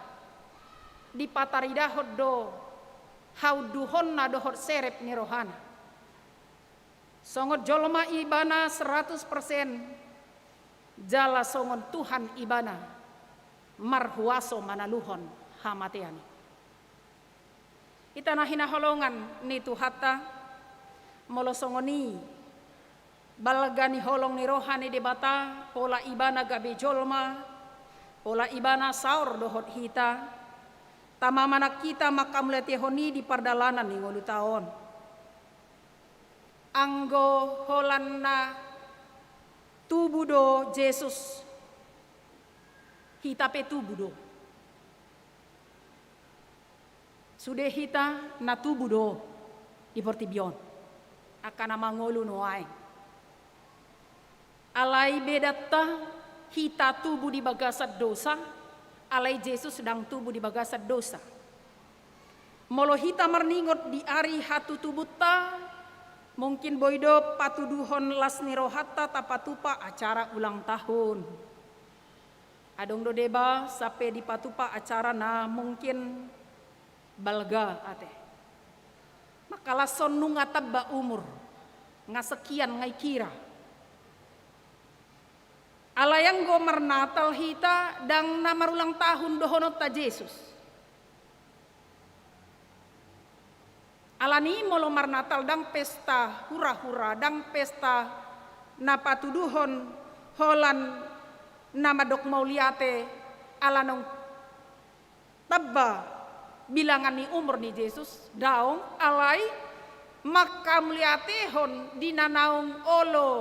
di pataridahot do hauduhon na dohot serep ni rohana songot jolma ibana 100% jala songon Tuhan ibana marhuaso manaluhon hamateani ita nahina holongan ni tuhata molo songoni balgani holong ni rohani debata pola ibana gabe jolma pola ibana saur dohot hita tamamana kita makam letehoni di pardalanan ni ngolu taon anggo holanna tubuh do Yesus hita pe tubuh do sude hita na tubuh do di portibion akan mangolu noai alai bedatta hita tubuh di bagasat dosa alai Yesus sedang tubuh di bagasat dosa molo hita marningot di ari hatu tubuta mungkin boydo patuduhon lasni rohatta tapatupa acara ulang tahun adong do deba sampai di patupa acara na mungkin balga ate makalah sonu ngatabba umur ngasekian ngai kira Alayang gomer Natal hita dang namarulang tahun dohonot ta Jesus. Alani molomar Natal dang pesta hura-hura dang pesta napatuduhon holan nama dok mauliate alanong tabba bilangan ni umur ni Jesus daong alai makam liatehon dinanaung olo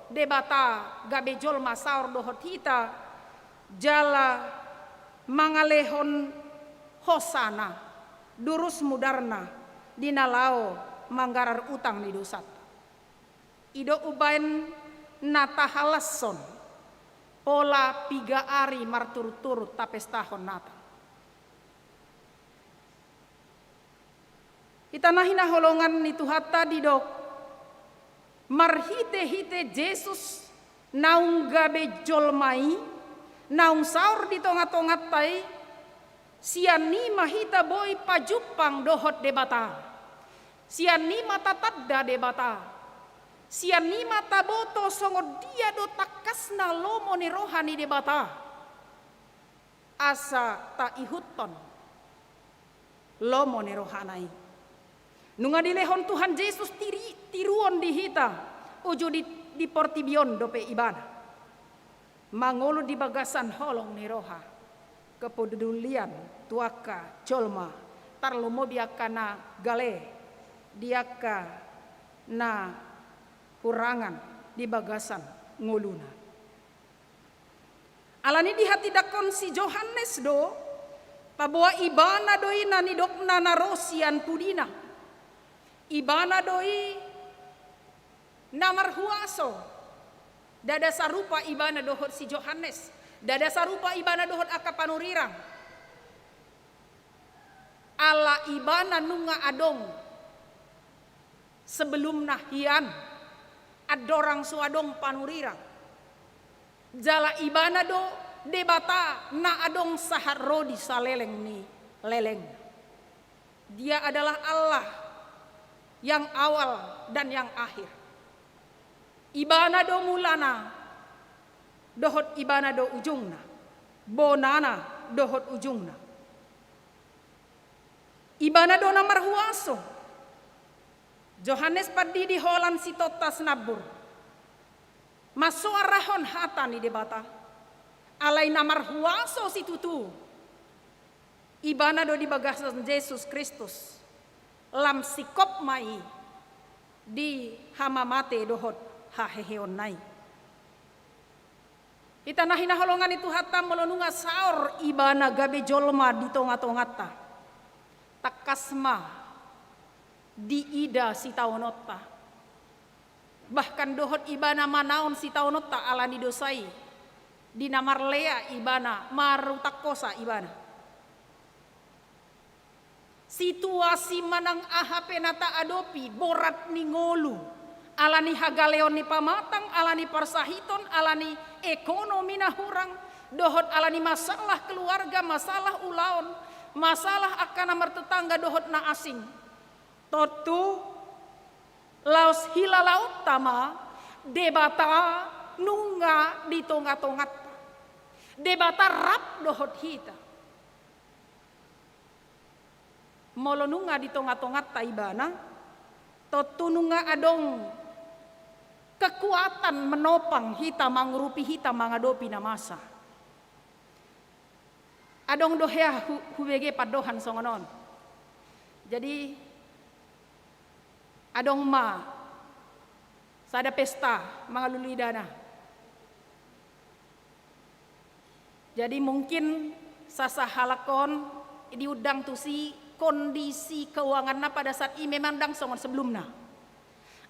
debata gabe jolma saur dohot hita jala mangalehon hosana durus mudarna dinalao manggarar utang ni dosat ido ubain nata halasson pola 3 hari marturut-turut tapes tahun nata kita nahina holongan ni tuhata didok marhite-hite Jesus naung gabe jolmai naung saur di tongat-tongat tai sian ni mahita boy pajupang dohot debata sian ni mata tadda debata sian ni mata boto songo dia do takasna lomo ni rohani debata asa ta ihuton lomo ni rohanai nunga dilehon Tuhan Yesus tiruon di hita ujo di portibion dope ibana mangolo di bagasan holong ni roha kepedulian tuaka jolma tarlomo biakana gale diaka na hurangan di bagasan nguluna alani di hati dakon si Johannes do pabawa ibana doi nani dok nana rosian pudina ibana doi namar huaso dada sarupa ibana dohot si Johannes dada sarupa ibana dohot akapanurirang ala ibana nunga adong sebelum nahian adorang suadong panurirang jala ibana do debata na adong saharro di saleleng ni leleng dia adalah Allah yang awal dan yang akhir ibana do mulana dohot ibana do ujungna bonana dohot ujungna ibana do namar huaso Johannes padi di holan si totas nabur masuk arahon hata ni debata alai namar huaso si tutu ibana do di bagasan Yesus Kristus lam sikop mai di hamamate dohot haheheon nai kita nahina holongan itu hatam melonunga saur ibana gabe jolma di tonga-tongata takasma di ida si taonotta bahkan dohot ibana manaon si taonotta ala ni dosai di namar lea ibana marutakosa ibana situasi manang ahape nata adopi borat ni ngolu ala ni hagaleon ni pamatang ala ni parsahiton ala ni ekonomi na hurang dohot ala ni masalah keluarga masalah ulaon masalah akan namar tetangga dohot na asing totu laos hila laut tama debata nunga di tonga-tongat debata rap dohot hita molo nunga di tonga-tongat taibana totu nunga adong kekuatan menopang hita mangrupi hita mangadopi na masa adong dohea hubege padohan songonon jadi adong ma sada pesta mga lulidana jadi mungkin sasa halakon diudang tusi kondisi keuangan na pada saat ini memang dang songon sebelumna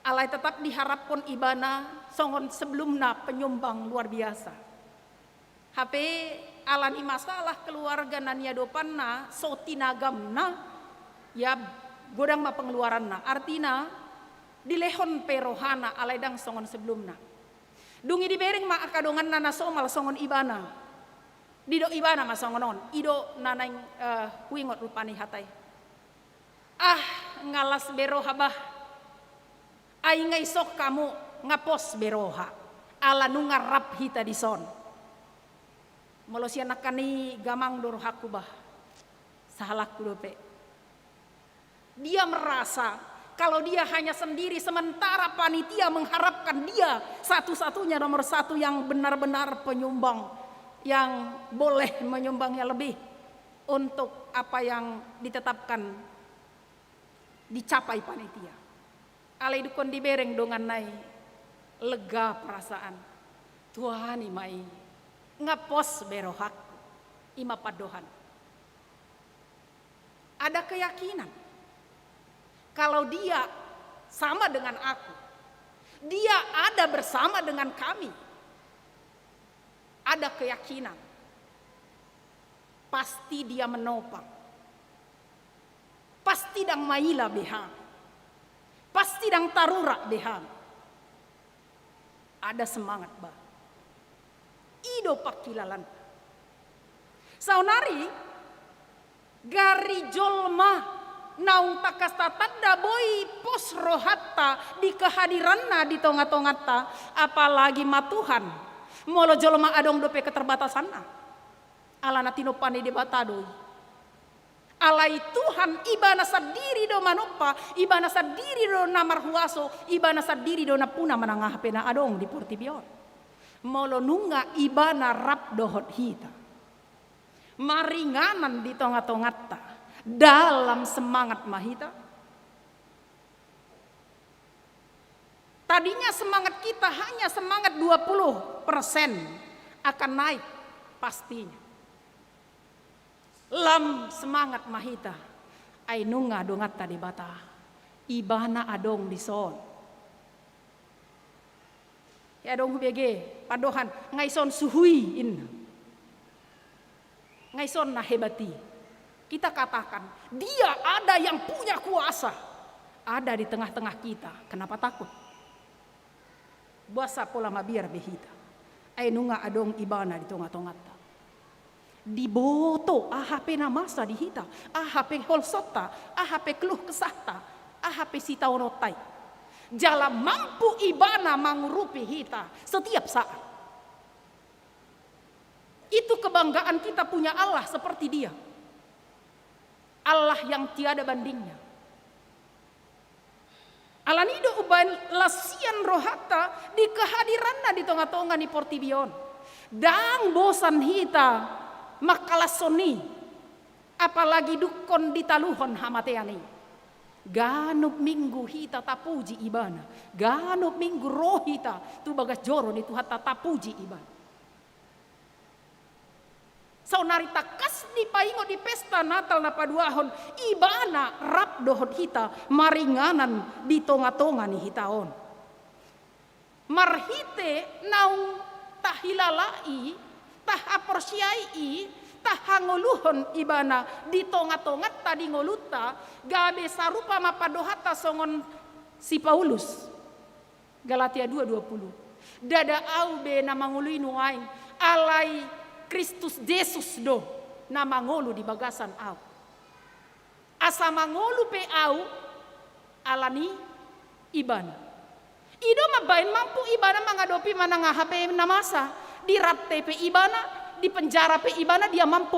alai tetap diharapkan ibana songon sebelumna penyumbang luar biasa HP alani masalah keluarga nania dopanna sotinagamna ya godang ma pengeluaran na artina dilehon perohana alaidang songon sebelumna dungi dibering ma akadongan nana somal songon ibana dido ibana ma songonon ido nanang huingot rupani hatai ngalas beroha bah ai ngai sok kamu ngapos beroha ala nunga rap hita di son. Molo siya nakani gamang dor hakubah. Sahalak dope. Dia merasa kalau dia hanya sendiri sementara panitia mengharapkan dia satu-satunya nomor satu yang benar-benar penyumbang, yang boleh menyumbangnya lebih untuk apa yang ditetapkan dicapai panitia. Alai dukon dibereng dongan nai lega perasaan. Tuhan imai ngapos berohak ima padohan. Ada keyakinan kalau dia sama dengan aku, dia ada bersama dengan kami. Ada keyakinan, pasti dia menopang, pasti dang maila behang, pasti dang tarura behang. Ada semangat ba, ido pakilalan. Saunari gari jolma naung takasta tanda boy pos rohatta di kehadiranna di tonga-tongata, apalagi matuhan molo jolma adong dope keterbatasanna alana tinopane de batadoi alai Tuhan ibana sadiri do manopa, ibana sadiri do namar huaso, ibana sadiri do napuna manangah pena adong di portibion molo nunga ibana rap dohot hita maringanan di tonga-tongata dalam semangat mahita. Tadinya semangat kita hanya semangat 20% akan naik pastinya. Lam semangat mahita ai nunga dongata di bata ibana adong di son. Ya adong hubege padohan ngaison suhui in. Ngaison na hebati. Kita katakan, dia ada yang punya kuasa. Ada di tengah-tengah kita. Kenapa takut? Buasa pola mabiar behita. Ay nunga adong ibana di tongata. Diboto AHP namasa dihita. AHP holsota. AHP keluh kesahta. AHP sitaonotai. Jala mampu ibana mangurupi hita setiap saat. Itu kebanggaan kita punya Allah seperti dia. Allah yang tiada bandingnya. Alanido uban lasian rohata di kehadiranna di tonga-tonga di portibion. Dang bosan hita makalasoni apalagi dukon di taluhon hamateani. Ganop minggu hita tapuji ibana. Ganop minggu roh hita tu bagas joro ni tuhata tapuji ibana. Saunari takas di paingo di pesta Natal na paduahon ibana rap dohot hita maringanan di tonga-tonga ni hitaon. Marhite naung tahilalai tahaporsiai tahangoluhon ibana di tonga-tonga tadi ngoluta gabe sarupa mapadohata songon si Paulus. Galatia 2:20. Dada au be na mangului nuain alai Kristus Yesus do na mangolu di bagasan au. Asa mangolu pe au alani ibana. Ido mabain mampu ibana mangadopi manang HP namasa di ratte pe ibana di penjara pe ibana dia mampu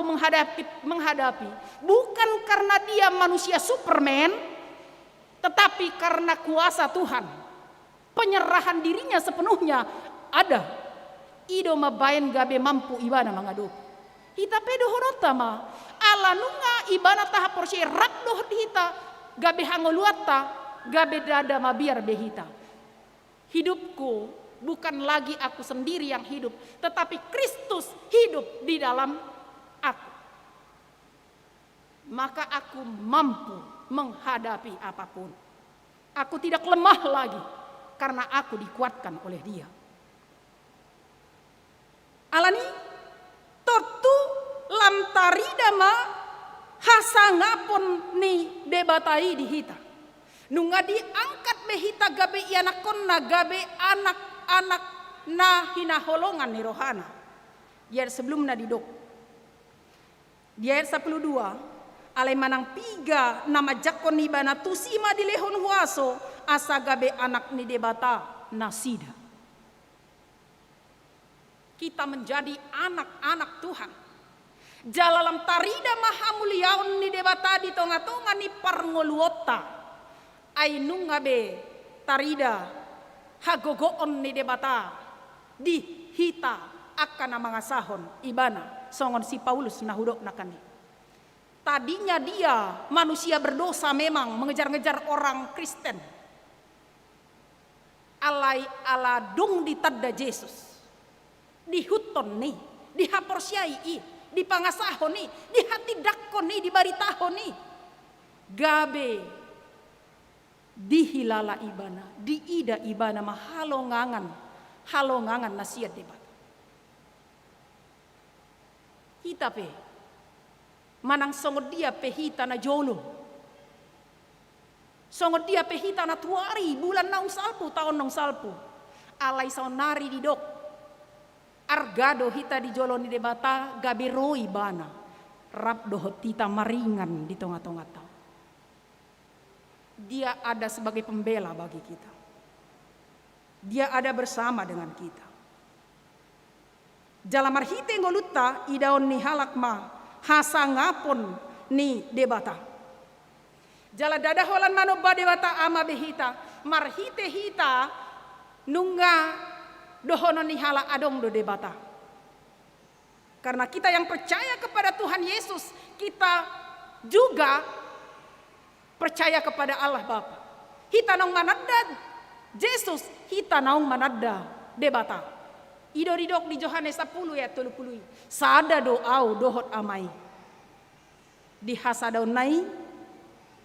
menghadapi. Bukan karena dia manusia Superman, tetapi karena kuasa Tuhan. Penyerahan dirinya sepenuhnya ada. Ido mabain gabe mampu ibana mangadup. Hita pedo honotama ala nunga ibana taha porsi rap doh hita gabe hangoluata gabe dada mabiar behita. Hidupku bukan lagi aku sendiri yang hidup, tetapi Kristus hidup di dalam aku. Maka aku mampu menghadapi apapun. Aku tidak lemah lagi karena aku dikuatkan oleh Dia. Alani tortu lam taridama hasangapon ni debatai dihita. Nunga diangkat behita gabe ianakonna gabe anak-anak na hinaholongan ni rohana. Dia sebelum na didok. Dia 12 alai manang piga nama jakon ni bana tusima di lehon huaso asa gabe anak ni debata nasida. kita menjadi anak-anak Tuhan. Jalalam tarida maha muliaon ni debata di tonga-tonga ni parngoluota. Ay nungabe tarida hagogoon ni debata di hita akan mga sahon ibana songon si Paulus nahudok na kani. Tadinya dia manusia berdosa memang mengejar-ngejar orang Kristen. Alai ala dung ditadda Yesus. Dihuton nih, dihaporsiai di pangasahon ni, di hati dakon ni, di baritahon ni. Gabe dihilala ibana, diida ibana halongangan nasihat debat. Kita pe manang songod dia pe hita na jolo. Songod dia pe hita na tuari bulan naung salpu tahun naung salpu. Alai saunari di dok. Argado hita di jolo ni debata gaberoi bana. Rap dohot hita maringan di tengah-tengah tau. Dia ada sebagai pembela bagi kita. Dia ada bersama dengan kita. Jalamar hite ngolutta idaon ni halakma hasangapon ni debata. Jala dada holan manoba debata ama behita marhite hita nunga dohono ni hala adong do debata. Karena kita yang percaya kepada Tuhan Yesus, kita juga percaya kepada Allah Bapa. Hita naung manadda Yesus, hita naung manadda debata. Ido didok di Yohanes 10 ayat 30. Sada doau dohot amai. Di hasadaun nai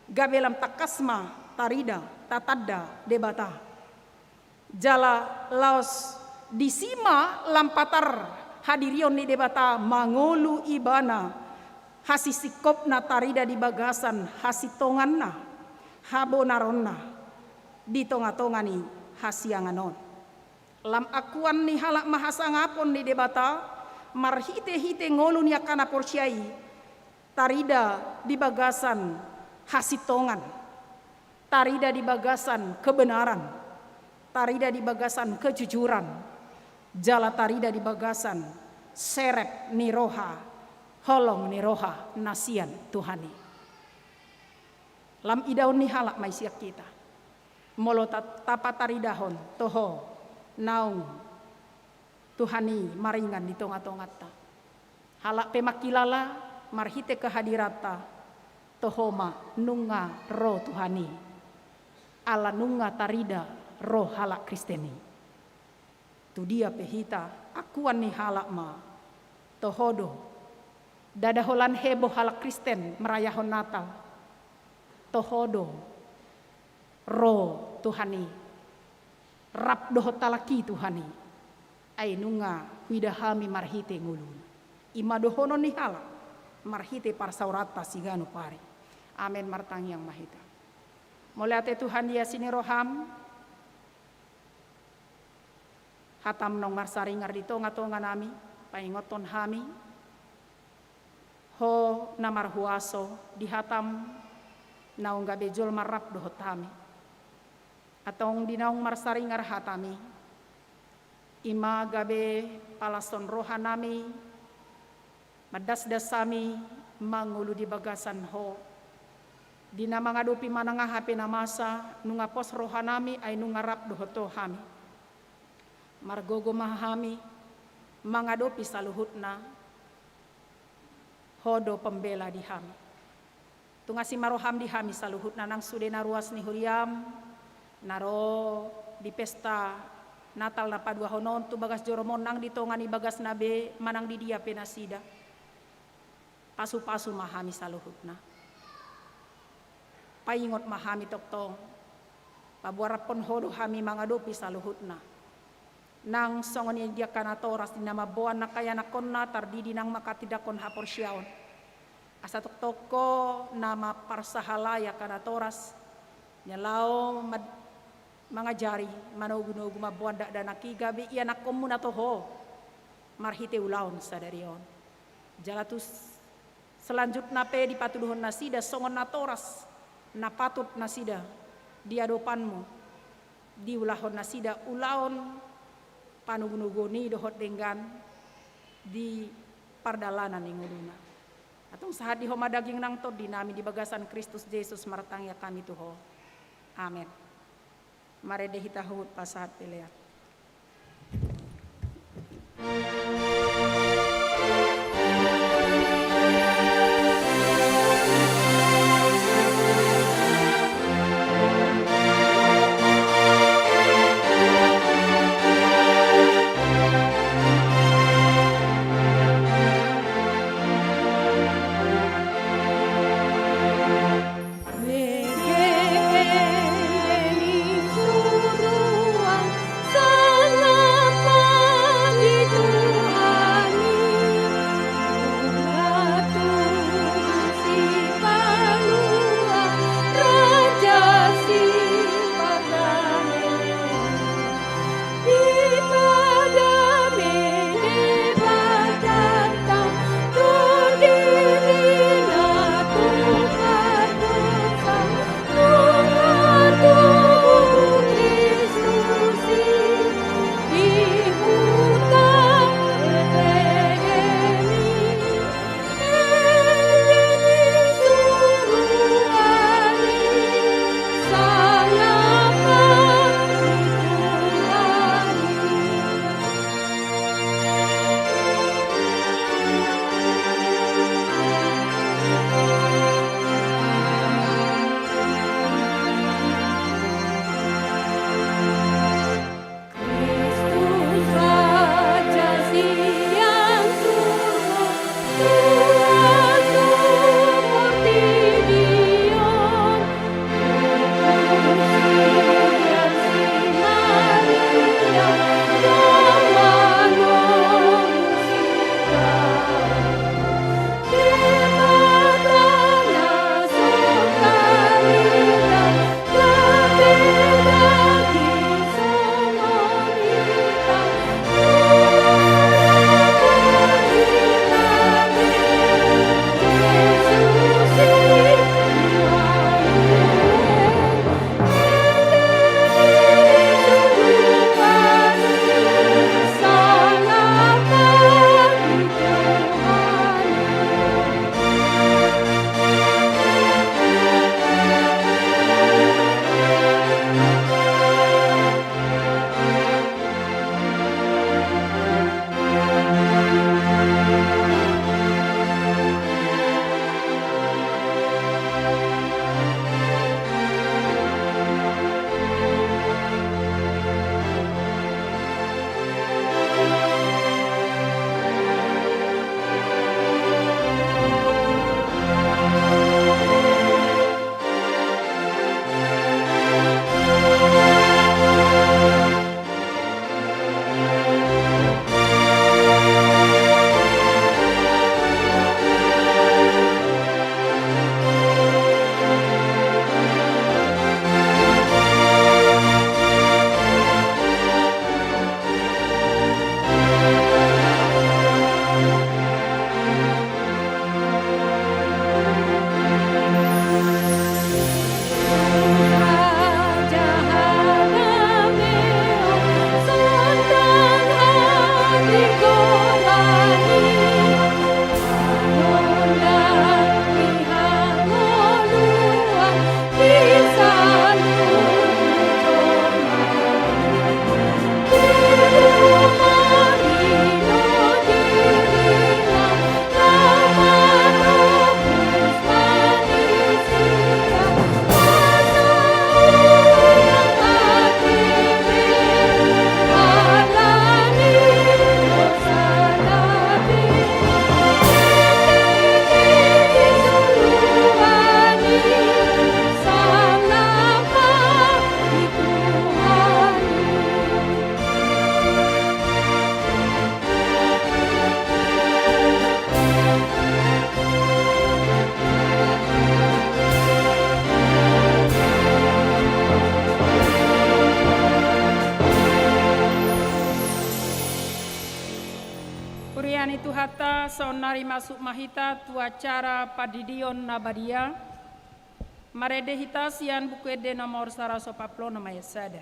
gabelam takasma tarida tatadda debata. Jala laos disima lampatar hadirion ni debata mangolu ibana hasisikop na tarida di bagasan hasitongan na habonaronna di tonga-tongani hasianganon. Lam akuan ni halak mahasangapon di debata marhite-hite ngolu ni akana porsiai tarida di bagasan hasitongan, tarida di bagasan kebenaran, tarida di bagasan kejujuran, jala tarida di bagasan serep ni roha, holong ni roha nasian Tuhani. Lam idaun ni halak maisiak kita, molo tapataridahon toho naung Tuhani maringan di tonga-tonga ta. Halak pemakilala marhite kehadirata tohoma nunga roh Tuhani. Ala nunga tarida roh halak Kristeni. Tu dia pehita akuan ni halak ma tohodo dadaholan heboh halak Kristen merayahon Natal. Tohodo roh Tuhani. Rap dohot talaki Tuhani ay nunga widahami marhite ngulun ima dohono ni hala marhite parsaurata sigano pare. Amen martang yang mahita molate Tuhan dia sini roham hatam nong marsaringar di tonga-tonga nami paingoton hami ho namar huaso di hatam naung gabe jol marap dohot hami atong dinaung marsaringar hatami ima gabe palason rohanami madas-dasami mangulu di bagasan ho dina mangadupi manangah hape namasa nunga pos rohanami ay nungarap dohoto hami margogo mahami mangadupi saluhutna hodo pembela di hami tungasi maroham di hami saluhutna nang sudena ruas ni huriam naro di pesta Natal na padua honon tu bagas joromon nang ditongani bagas nabe manang di dia penasida pasu-pasu mahami saluhutna paingot mahami toktong pabuarapon hodo hami mangadopi saluhutna nang songon yang dia kanatoras di nama boan na kaya nakonna tardidi nang makatidakon haporsyaon asa toktoko nama parsahalaya kanatoras nyalao mangajari manogu-nogu mabuan dak danaki gabi iya nakomu na toho marhite ulaon sadarion jalatus selanjutnya pe di patuduhon nasida songon natoras na patut nasida di adopanmu di ulahon nasida ulaon panugunuguni dohot dengan di pardalanan inguduna. Atong sahat di homa daging nang to dinami di bagasan Kristus Yesus martangya kami tuho. Amin. Mare de hitahut pasahat pilihan. hata sonari masuk mahita tu acara padidion nabadia marede hita sian bukuede nomor 140 nama yesada.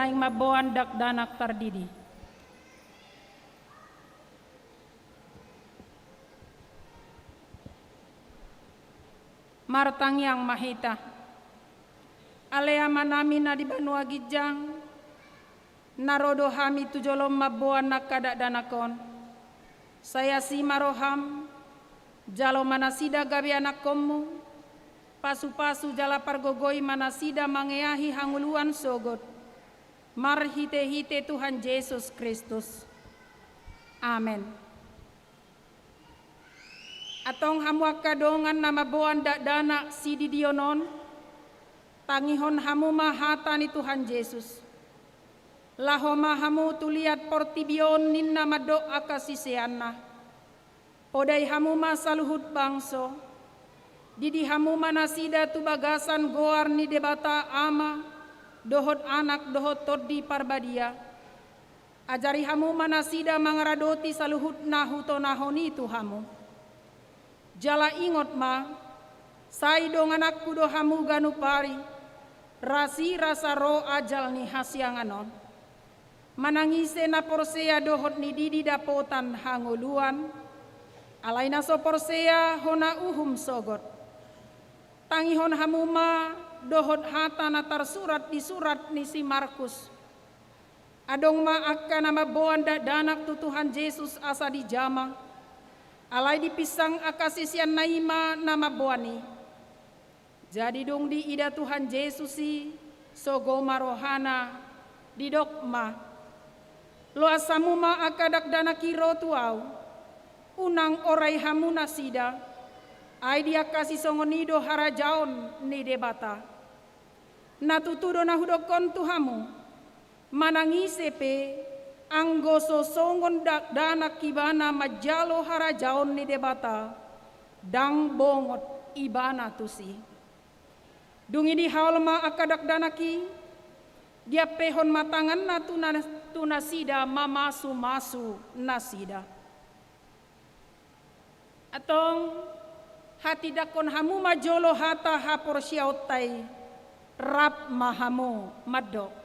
naing maboan dak danak tardidi. Martang yang mahita, alea manami na di Banua Gijang, narodo hami tujolom maboan nak kadak danakon. Saya si maroham, jalo manasida gabi anak komu, pasu-pasu jala pargogoi manasida mangeahi hanguluan sogot. Marhite-hite Tuhan Yesus Kristus. Amin. Atong hamuak kadongan nama boan dak dana si didionon, tangihon hamu mahata ni Tuhan Yesus. Lahoma hamu tuliat portibion ninna mado akasisianna. Podai hamu masaluhut bangso, didi hamu manasida tu bagasan goar ni debata ama, dohot anak dohot tordi parbadia. Ajari hamu manasida mangaradoti saluhut nahuto nahoni tu hamu. Jala ingot ma, sai dong anakku do hamu ganupari, rasi rasa ro ajal ni hasianganon. Manangise na porsea dohot ni didi dapotan hanguluan, alai na so porsea hona uhum sogot. Tangihon hamuma dohot hata na tarsurat di surat ni si Markus. Adong ma akka nama boan danak tu Tuhan Yesus asa di jama, alai dipisang akasisian naima nama boani. Jadi dong di ida Tuhan Yesusi sogo marohana di dokma. Lo asamu ma akadak dana kiro tuau, unang orai hamu nasida, ai dia kasih songonido harajaon ni debata. Natutudo na hudokon tuhamu, manangisepe anggo sosongon dak dana kibana majalo harajaon ni debata, dang bongot ibana tusi. Dungi di haulma akadak danaki, dia pehon matangan na tunasida mamasu-masu nasida. Atong hati dakon hamu majolo hata hapor siautai, rap mahamu madok.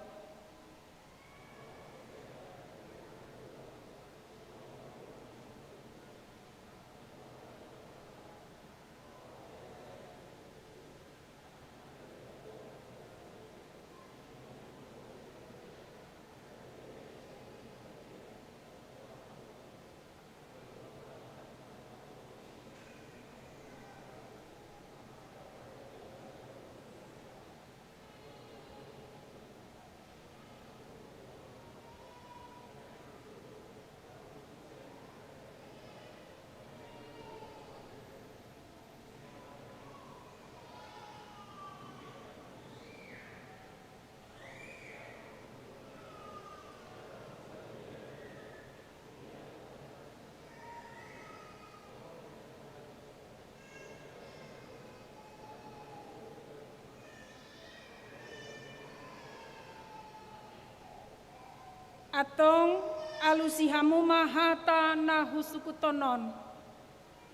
Atong alusihamu mahata na husukutonon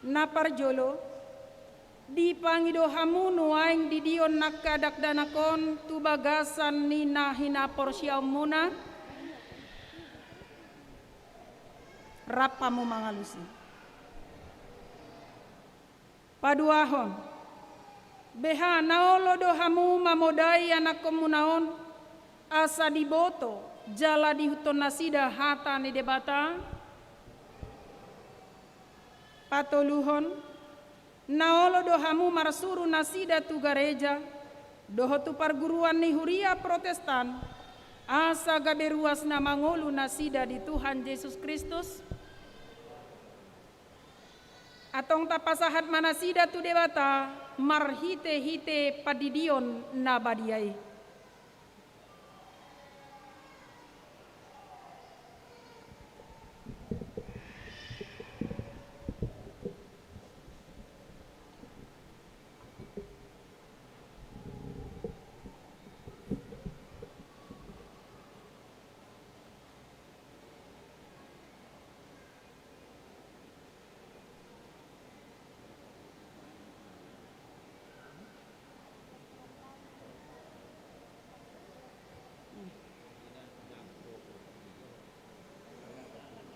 na parjolo di pangido hamu nuaing didion nakadak danakon tu bagasan ni nahina porsiaw muna rapamu mangalusi paduahon beha naolo do hamu mamodai anak komunaon asa diboto jala di huton nasida hata ni debata patoluhon naolo dohamu marsuru nasida tu gareja doho tu parguruan ni huria protestan asa gaberuas na mangolu nasida di Tuhan Yesus Kristus atong tapasahat manasida tu debata marhite-hite padidion na badiai.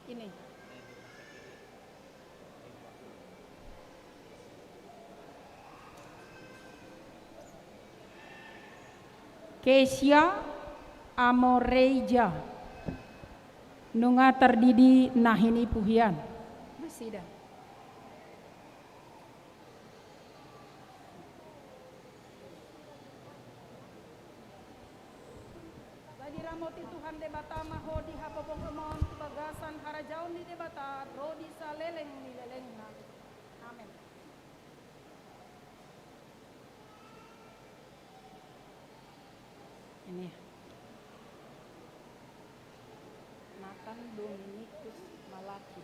Ini. Kesia Amoreja Nunga terdidi nahini puhian. Masih dah. Ramoti Tuhan debata maho di hapabong remon bagasan harajaun di debata rodi saleleng ni lelengna. Amin. Ini Nathan Dominikus Malaki.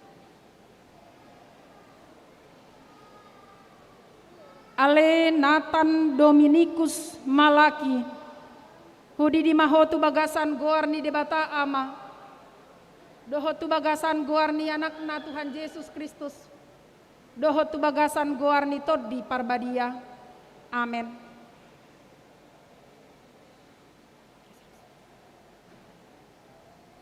Ale Nathan Dominikus Malaki Hudi di mahotu bagasan goarni debata ama. Dohotu bagasan goarni anakna Tuhan Yesus Kristus. Dohotu bagasan goarni todi parbadia. Amin.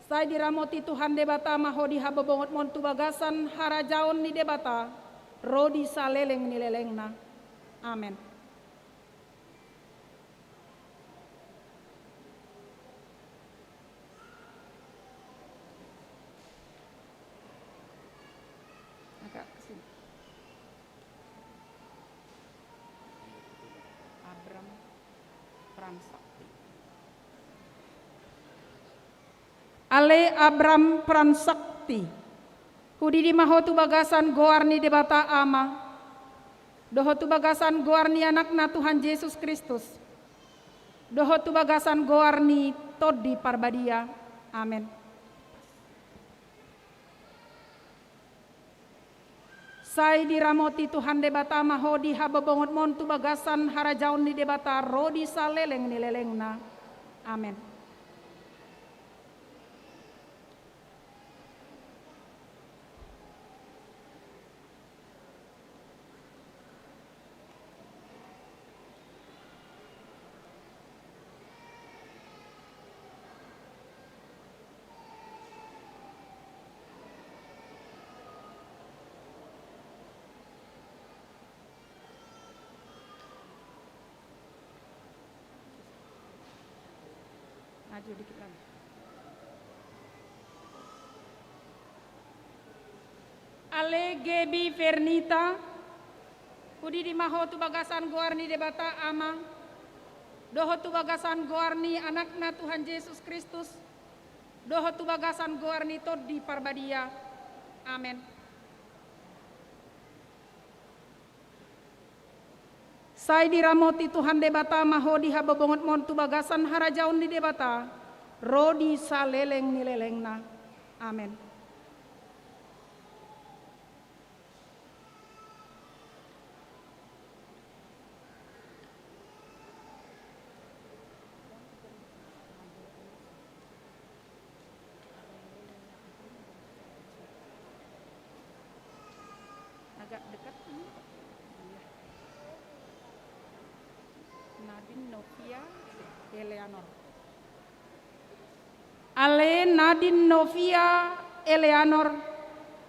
Saya diramoti Tuhan debata mahodi habobongot montu bagasan harajaon ni debata. Rodi saleleng ni lelengna. Amin. Ale Abram Pransakti Hudi di mahotu bagasan goarni debata ama. Dohotu bagasan goarni anakna Tuhan Yesus Kristus. Dohotu bagasan goarni todi parbadia. Amin. Sai diramoti Tuhan debata mahodi habobongot montu bagasan harajaun ni debata rodi saleleng ni lelengna. Amin. Maju dikit lagi. Ale Gebi Fernita Hudi di mahotu bagasan goarni debata ama. Dohotu bagasan goarni anakna Tuhan Yesus Kristus. Dohotu bagasan goarni todi parbadia. Amin. Sai diramoti Tuhan debata mahodi habobongot montu bagasan harajaun di debata rodi saleleng ni lelengna. Amin. Agak dekat ini. Nadine Novia Eleanor. Ale Nadine Novia Eleanor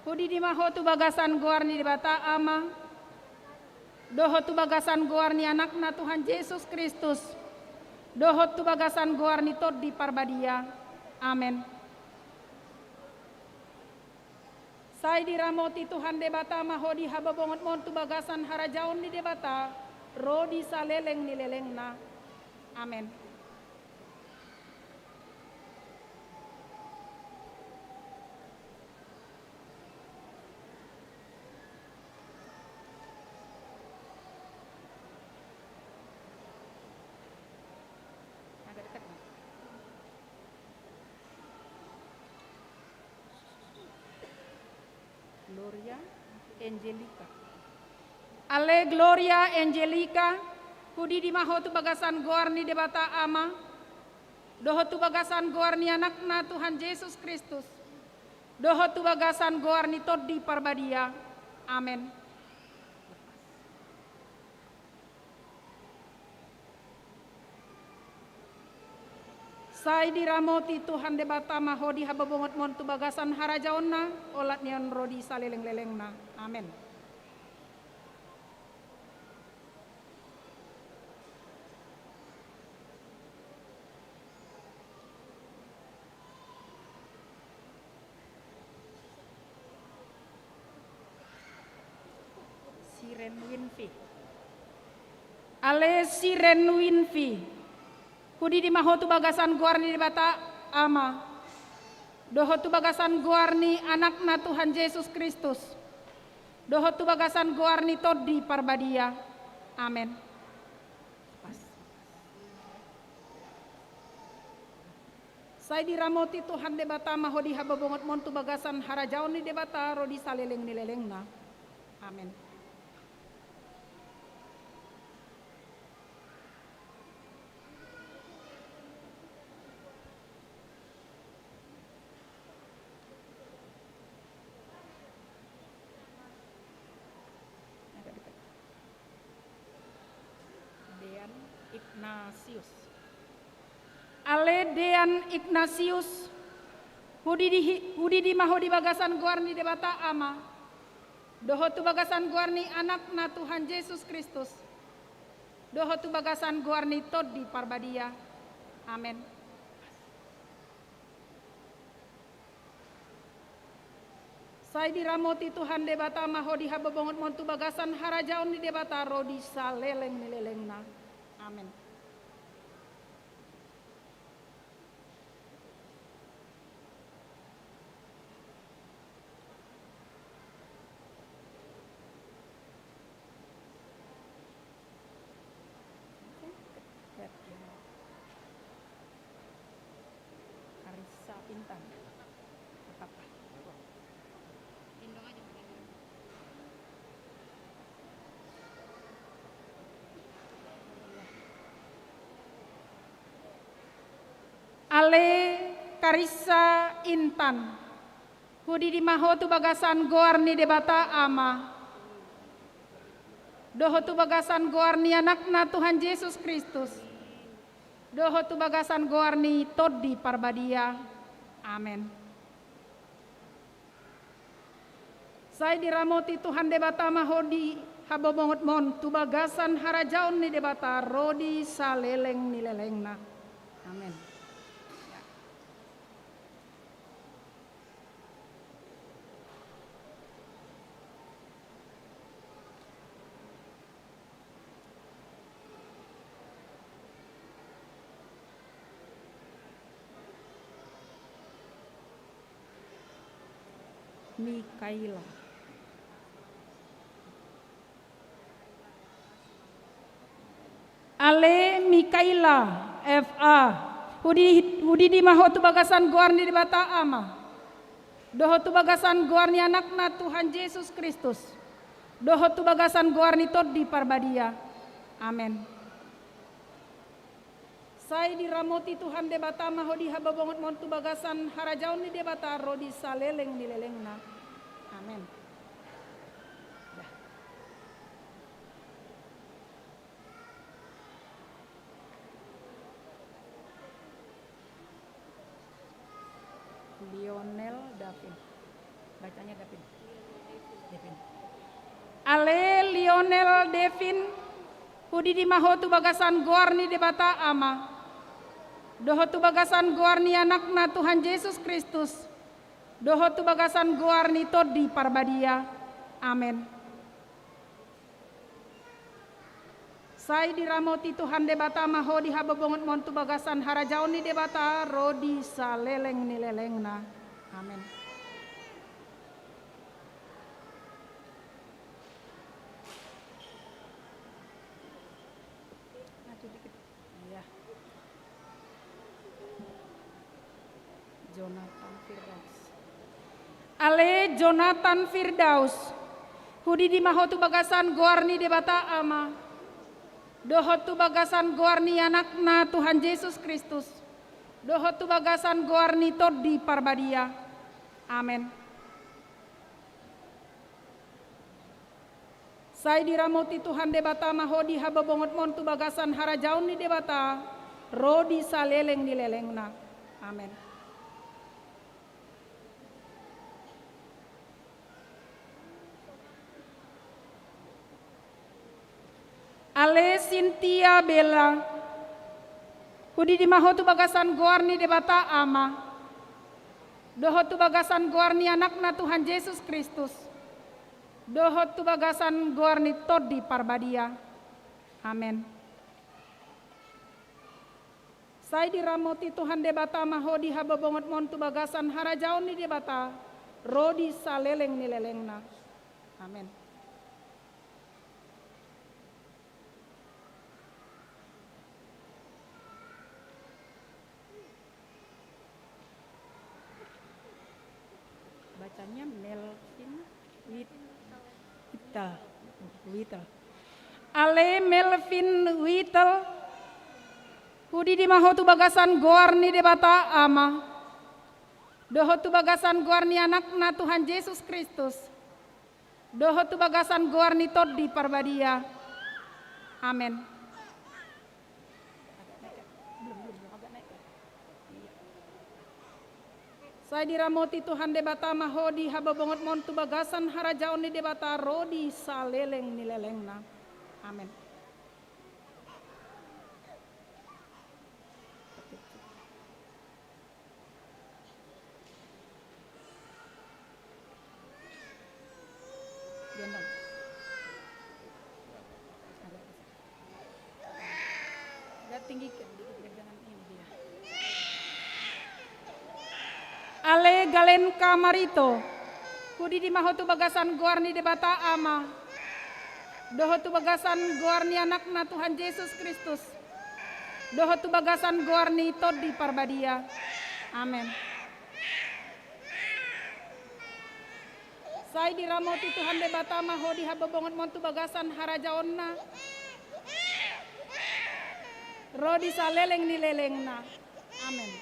Hudi di mahotu bagasan goarni debata ama. Dohotu bagasan goarni anakna Tuhan Yesus Kristus. Dohotu bagasan goarni todi parbadia. Amin. Sai diramoti Tuhan debata mahodi hababongot montu bagasan harajaun di debata rodi saleleng ni lelengna. Amin. Agak dekat. Gloria Angelica. Ale Gloria Angelica Hudi di mahotu bagasan goarni debata ama. Dohotu bagasan goarni anakna Tuhan Yesus Kristus. Dohotu bagasan goarni todi parbadia. Amin. Sai diramoti Tuhan debata mahodi hababongot mon tu bagasan harajaonna olat nion rodi saleleng-lelengna. Amin. Siren Winfi. Ale Siren Winfi. Hudi di mahotu bagasan guarni di bata ama. Dohotu bagasan guarni anakna Tuhan Yesus Kristus. Dohotu bagasan guarni todi parbadia. Amin. Saya diramoti Tuhan debata mahodi hababongot montu bagasan harajaon ni debata rodi saleleng nilelengna. Amin. Ignatius. Ale Dean Ignatius. Hudi di mahodi bagasan guarni debata ama. Dohotu bagasan guarni anakna Tuhan Yesus Kristus. Dohotu bagasan guarni todi parbadia. Amin. Saya diramoti Tuhan debata mahodi hababongot montu bagasan harajaon di debata rodi saleleng nilelengna. Amin. Karissa Intan. Ale Karissa Intan. Hudi di mahotu bagasan goarni debata ama. Dohotu bagasan goarni anakna Tuhan Yesus Kristus. Dohotu bagasan goarni todi parbadia. Amin. Saya diramoti Tuhan debata mahodi hababongot mon tu bagasan harajaon ni debata rodi saleleng nilelengna. Amin. Mikaela. Ale Mikaela FA. Hudi di mahotu bagasan guarni di bata ama. Dohotu bagasan guarni anakna Tuhan Yesus Kristus. Dohotu bagasan guarni todi parbadia. Amin. Saya diramoti Tuhan debata mahodi hababongot montu bagasan harajaun ni debata rodi saleleng nilelengna. Amin. Lionel Davin. Bacanya Davin. Devin. Ale Lionel Devin. Hudi di mahotu bagasan guarni debata ama. Dohotu bagasan guarni anakna Tuhan Yesus Kristus. Dohotu bagasan guarni todi parbadia. Amin. Saya diramoti Tuhan debata mahodi hababongot montu bagasan harajaon ni debata rodi saleleng nilelengna. Amin. Jonathan Firdaus. Ale Jonathan Firdaus. Hudi di mahotu bagasan guarni debata ama. Dohotu bagasan guarni anakna Tuhan Yesus Kristus. Dohotu bagasan guarni todi parbadia. Amin. Saya diramoti Tuhan debata mahodi hababongot montu bagasan harajaun ni debata rodi saleleng nilelengna. Amin. Ale Cynthia Bella, hudi di mahotu bagasan goarni debata ama, dohotu bagasan goarni anakna Tuhan Yesus Kristus, dohotu bagasan goarni todi parbadia. Amin. Saya diramoti Tuhan debata mahodi hababongot montu bagasan harajaun ni debata, rodi saleleng nilelengna. Amin. Bacanya Melvin Whittle. Ale Melvin Whittle, hudi di mahotu bagasan goarni debata ama, dohotu bagasan goarni anakna Tuhan Yesus Kristus, dohotu bagasan goarni todi parbadia. Amin. Saya diramoti Tuhan debata mahodi hababongot montu bagasan harajaon ni debata rodi saleleng nilelengna. Amin. Agak tinggikan dikit jangan ini dia. Ale Galenka Marito, kudi di mahotu bagasan goarni debata ama, dohotu bagasan goarni anakna Tuhan Yesus Kristus, dohotu bagasan goarni todi parbadia. Amin. Saya diramoti Tuhan debata mahodi hababongot montu bagasan harajaonna, rodi saleleng nilelengna. Amin.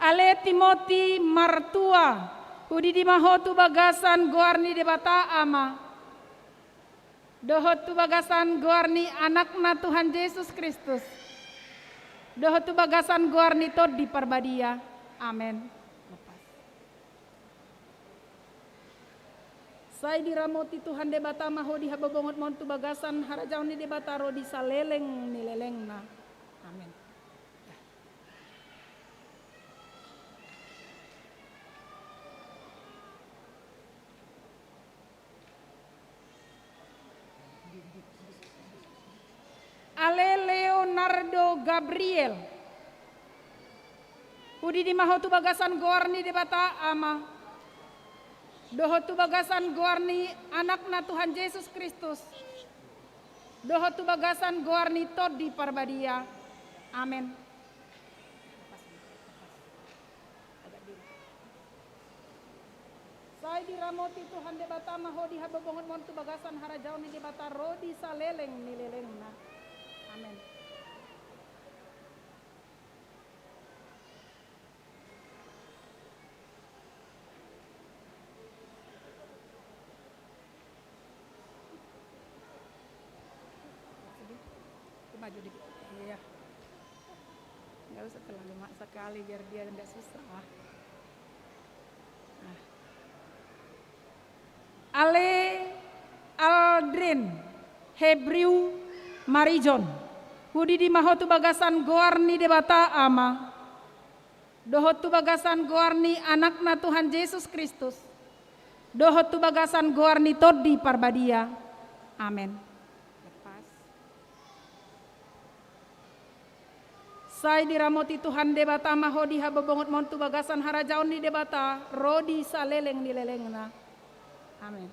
Ale Timothy Martua, hudi di mahotu bagasan goarni debata ama, dohotu bagasan goarni anakna Tuhan Yesus Kristus, dohotu bagasan goarni todi parbadia. Amin. Saya diramoti Tuhan debata mahodi hababongot montu bagasan harajaun ni debata rodi saleleng nilelengna. Amin. Ale Leonardo Gabriel, hudi di mahotu bagasan goarni debata ama, dohotu bagasan goarni anakna Tuhan Yesus Kristus, dohotu bagasan goarni todi parbadia. Amin. Saya diramoti Tuhan debata mahodi hababongot montu bagasan harajaun ni debata rodi saleleng nilelengna. Amin. Maju dikit. Iya. Enggak usah terlalu maksa sekali biar dia enggak susah. Nah. Ale Aldrin Hebrew Marijon, hudi di mahotu bagasan goarni debata ama, dohotu bagasan goarni anakna Tuhan Yesus Kristus, dohotu bagasan goarni todi parbadia. Amin. Lepas. Saya diramoti Tuhan debata mahodi hababongot montu bagasan harajaun ni debata rodi saleleng nilelengna. Amin.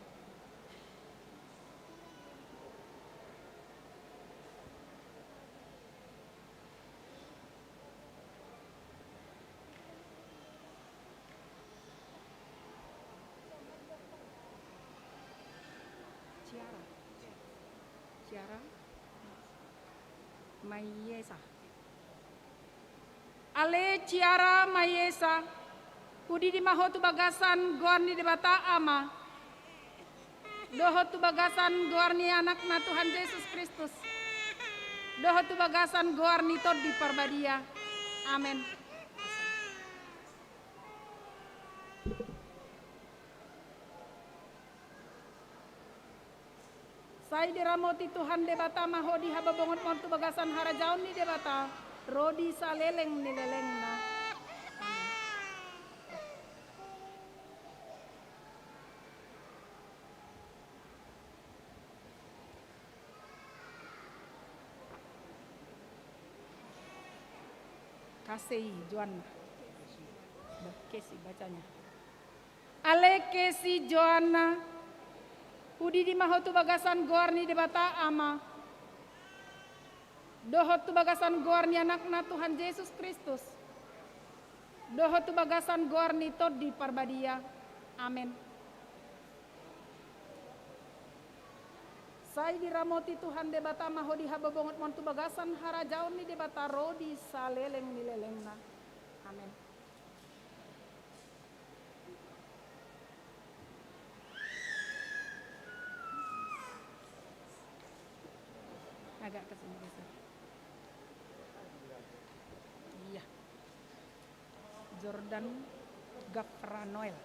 Ciara. Mayesa. Ale Ciara Mayesa, Hudi di Maho tu bagasan Gorni di Bata Ama. Doho tu bagasan Gorni anakna Tuhan Yesus Kristus. Doho tu bagasan Gorni tod di Parbadia. Amin. Sai diramoti Tuhan debata maho di hababongot montu bagasan harajaun ni debata. Rodi saleleng ni leleng na. Kasih Joanna. Kesi bacanya. Ale Kesi Joanna. Hudi di mahotu bagasan Gorni debata ama. Dohotu bagasan Gorni anakna Tuhan Yesus Kristus. Dohotu bagasan Gorni tod di Parbadia. Amin. Sai diramoti Tuhan debata maho di hababongot montu bagasan harajaun ni debata rodi saleleng ni lelengna. Amin. Agak ke sini geser. Iya. Jordan Gafranoel.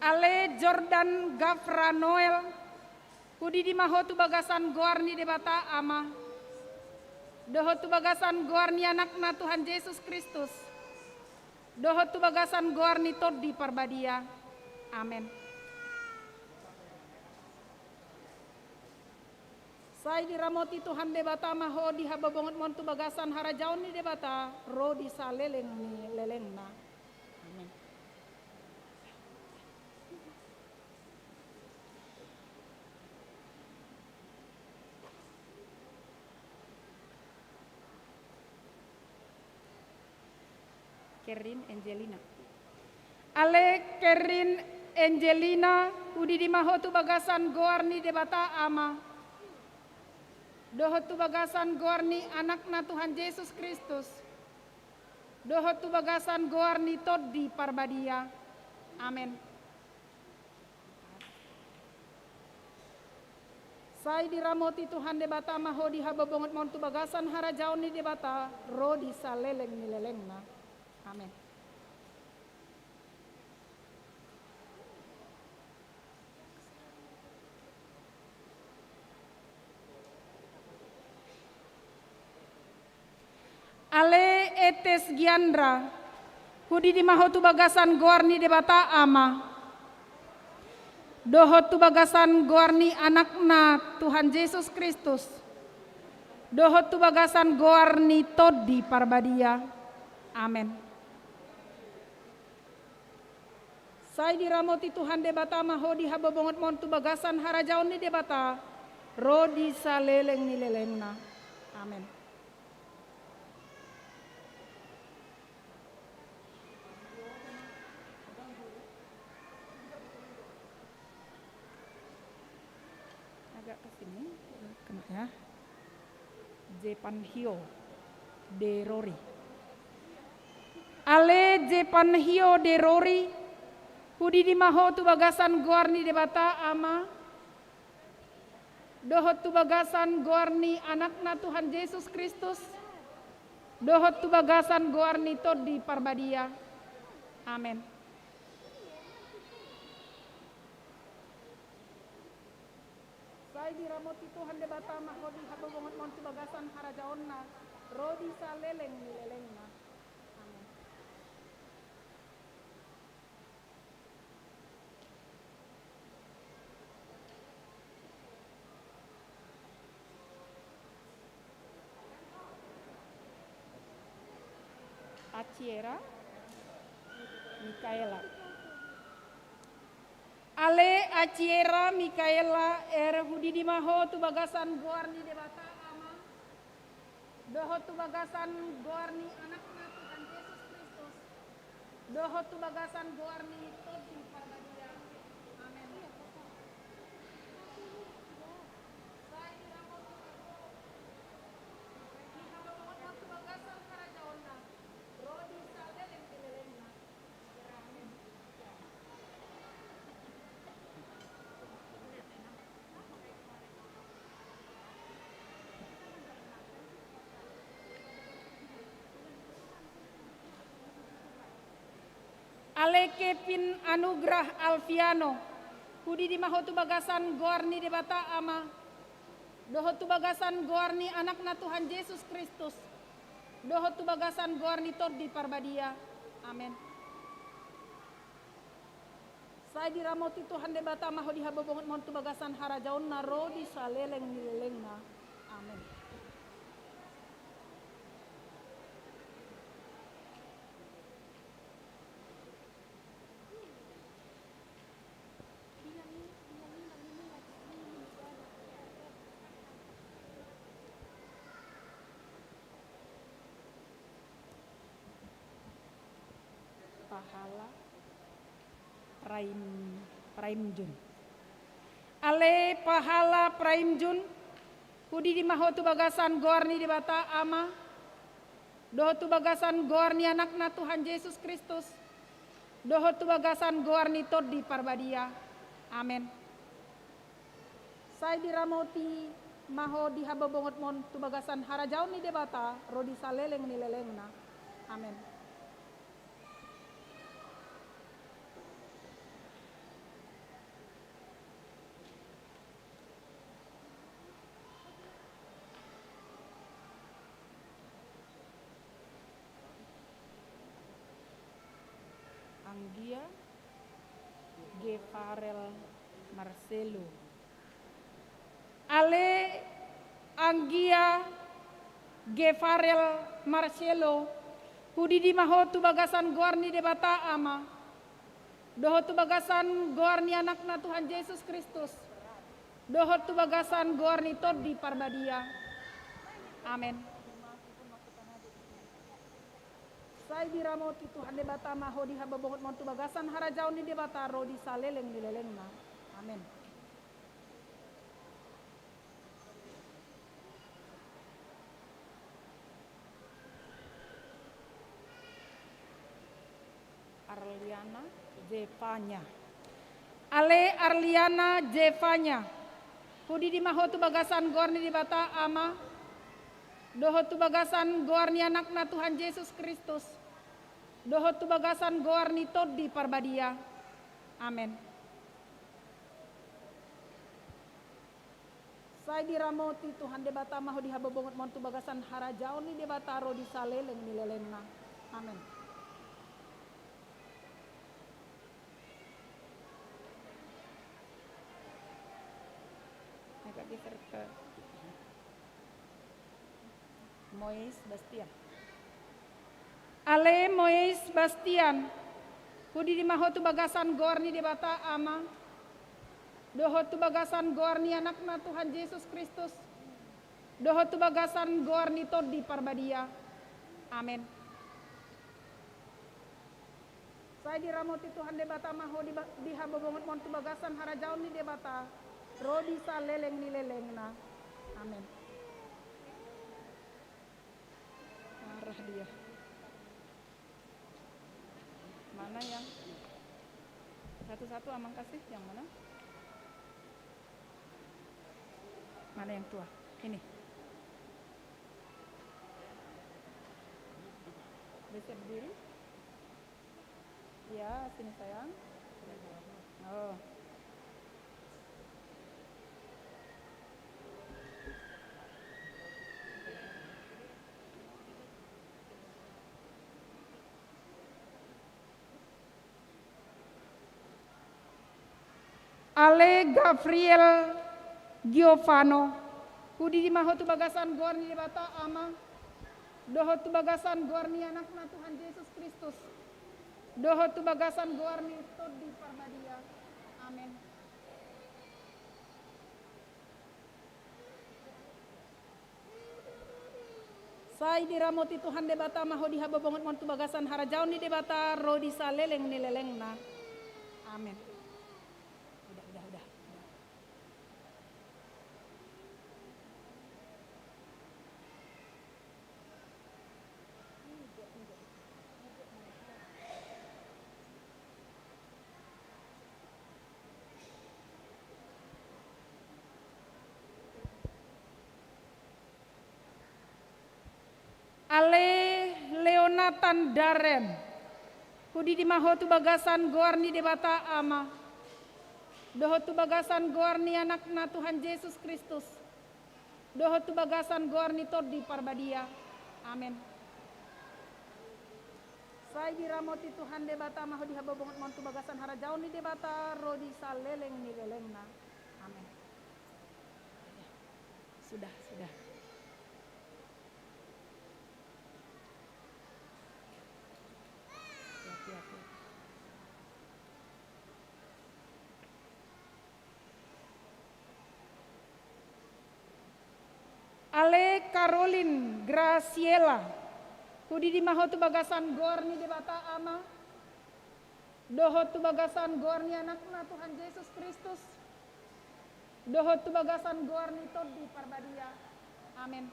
Ale Jordan Gafranoel. Hudi di mahotu bagasan Gorni debata ama. Dohotu bagasan Gorni anakna Tuhan Yesus Kristus. Dohotu bagasan Gorni tod di Parbadia. Amin. Sai diramoti Tuhan debata maho di hababongot montu bagasan harajaun ni debata rodi saleleng ni lelengna. Amin. Kerin Angelina. Ale Kerin Angelina udi di maho tu bagasan Gorni debata ama. Dohotu bagasan Gorni anakna Tuhan Yesus Kristus. Dohotu bagasan Gorni tod di Parbadia. Amin. Sai diramoti Tuhan debata maho di hababongot montu bagasan harajaun ni debata rodi saleleng ni lelengna. Amin. Ale Etes Giandra, hudi di mahotu bagasan Gorni debata ama. Dohotu bagasan Gorni anakna Tuhan Yesus Kristus. Dohotu bagasan Gorni tod di Parbadia. Amin. Sai diramoti Tuhan debata maho di hababongot montu bagasan harajaun ni debata. Rodi saleleng ni lelengna. Amin. Agak ke sini, kena ya. Jepanhio de Rory. Ale Jepanhio de Rory, hudi di maho tu bagasan Gorni debata ama. Dohot tu bagasan Gorni anakna Tuhan Yesus Kristus. Dohot tu bagasan Gorni tod di Parbadia. Amin. Sai diramoti Tuhan debata maho di hababongot montu bagasan harajaonna rodi saleleng ni lelengna. Amin. Aciera Mikaela. Ale Aciera Mikaela hudi di maho tu bagasan Gorni debata ama. Doho tu bagasan Gorni anakna Tuhan Yesus Kristus. Doho tu bagasan Gorni tod di Parbadia. Amin. Sai diramoti Ale Kevin Anugrah Alfiano, Hudi di Mahotu Bagasan Goarni de Bata Ama, Dohotu Bagasan Goarni anakna Tuhan Yesus Kristus, Dohotu Bagasan Goarni Tod di Parbadia, amin. Saya diramoti Tuhan de Bata Maho di Habobongot Montu Bagasan Harajaun Naro di Saleleng Nilelengna, amin. Pahala Praimjun. Ale pahala Praimjun, Hudi di Mahotu Bagasan Goarni di Bata Ama, Dohotu Bagasan Goarni anakna Tuhan Yesus Kristus, Dohotu Bagasan Goarni Tod di Parbadia, amin. Saya diramoti Maho di Hababongot Mon tu Bagasan Harajaun ni Debata, Rodi Saleleng ni Lelengna, amin. Anggia Gefarel Marcelo. Ale Anggia Gefarel Marcelo, Hudi di Mahotu Bagasan Goarni de Bata Ama, Dohotu Bagasan Goarni anakna Tuhan Yesus Kristus, Dohotu Bagasan Goarni Tod di Parbadia, amin. Saya diramoti Tuhan de Bata Maho di Hababongot Montu Bagasan Harajaun ni de Bata Rodi Saleleng di Lelengna, amin. Arliana Jevanya. Ale Arliana Jevanya, Hudi di Mahotu Bagasan Goarni di Bata Ama, Dohotu Bagasan Goarni anakna Tuhan Yesus Kristus, Dohotu Bagasan Goarni Tod di Parbadia, amin. Saya diramoti Tuhan de Bata Maho di Hababongot Montu Bagasan Harajaun ni de Bata Rodi Saleleng ni Lelengna, amin. Agak geser ke Mois Bastian. Ale Mois Bastian, Hudi di Mahotu Bagasan Goarni de Bata Ama, Dohotu Bagasan Goarni anakna Tuhan Yesus Kristus, Dohotu Bagasan Goarni Tod di Parbadia, amin. Saya diramoti Tuhan de Bata Maho di Hababongot Montu Bagasan Harajaun ni de Bata, Rodi Saleleng ni Lelengna, amin. Marah dia. Mana yang satu-satu Amang kasih, yang mana? Mana yang tua? Ini. Bisa berdiri? Ya, sini sayang. Oh. Ale Gabriel Giovano, Hudi di Mahotu Bagasan Goarni de Bata Ama, Dohotu Bagasan Goarni anakna Tuhan Yesus Kristus, Dohotu Bagasan Goarni Tod di Parbadia, amin. Saya diramoti Tuhan de Bata Maho di Hababongot Montu Bagasan Harajaun ni de Bata Rodi Saleleng ni Lelengna, amin. Udah. Ale Leonatan Darren, Hudi di mahotu bagasan goarni debata ama. Dohotu bagasan goarni anakna Tuhan Yesus Kristus. Dohotu bagasan goarni todi parbadia. Amin. Saya diramoti Tuhan debata maho di hababongot montu bagasan harajaun ni debata rodi saleleng ni lelengna. Amin. Sudah. Hati-hati. Ale Caroline Graciela Hudi di mahotu bagasan gorni debata ama. Dohotu bagasan gorni anakna Tuhan Yesus Kristus. Dohotu bagasan gorni todi parbadia. Amin.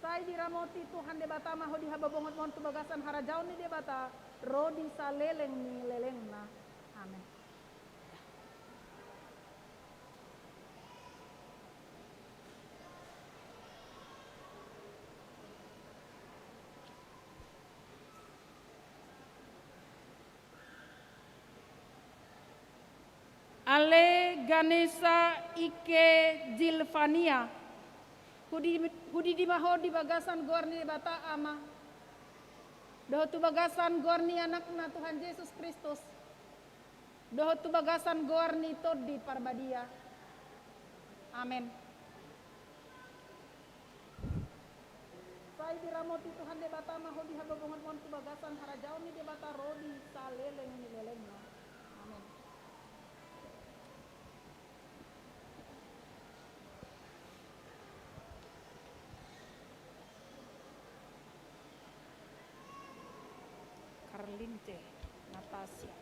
Saya diramoti Tuhan debata maho di hababongot montu bagasan harajaun ni debata rodi saleleng ni lelengna. Amin. Ale Ganesha Ike Jilvania Hudi di maho di bagasan gorni bata ama. Dohotu bagasan gorni anakna Tuhan Yesus Kristus. Dohotu bagasan gorni todi parbadia. Amin. Saya diramoti Tuhan debata maho di hababongot montu bagasan harajaun ni debata rodi saleleng ni lelengna. Amin. Carlince Natasha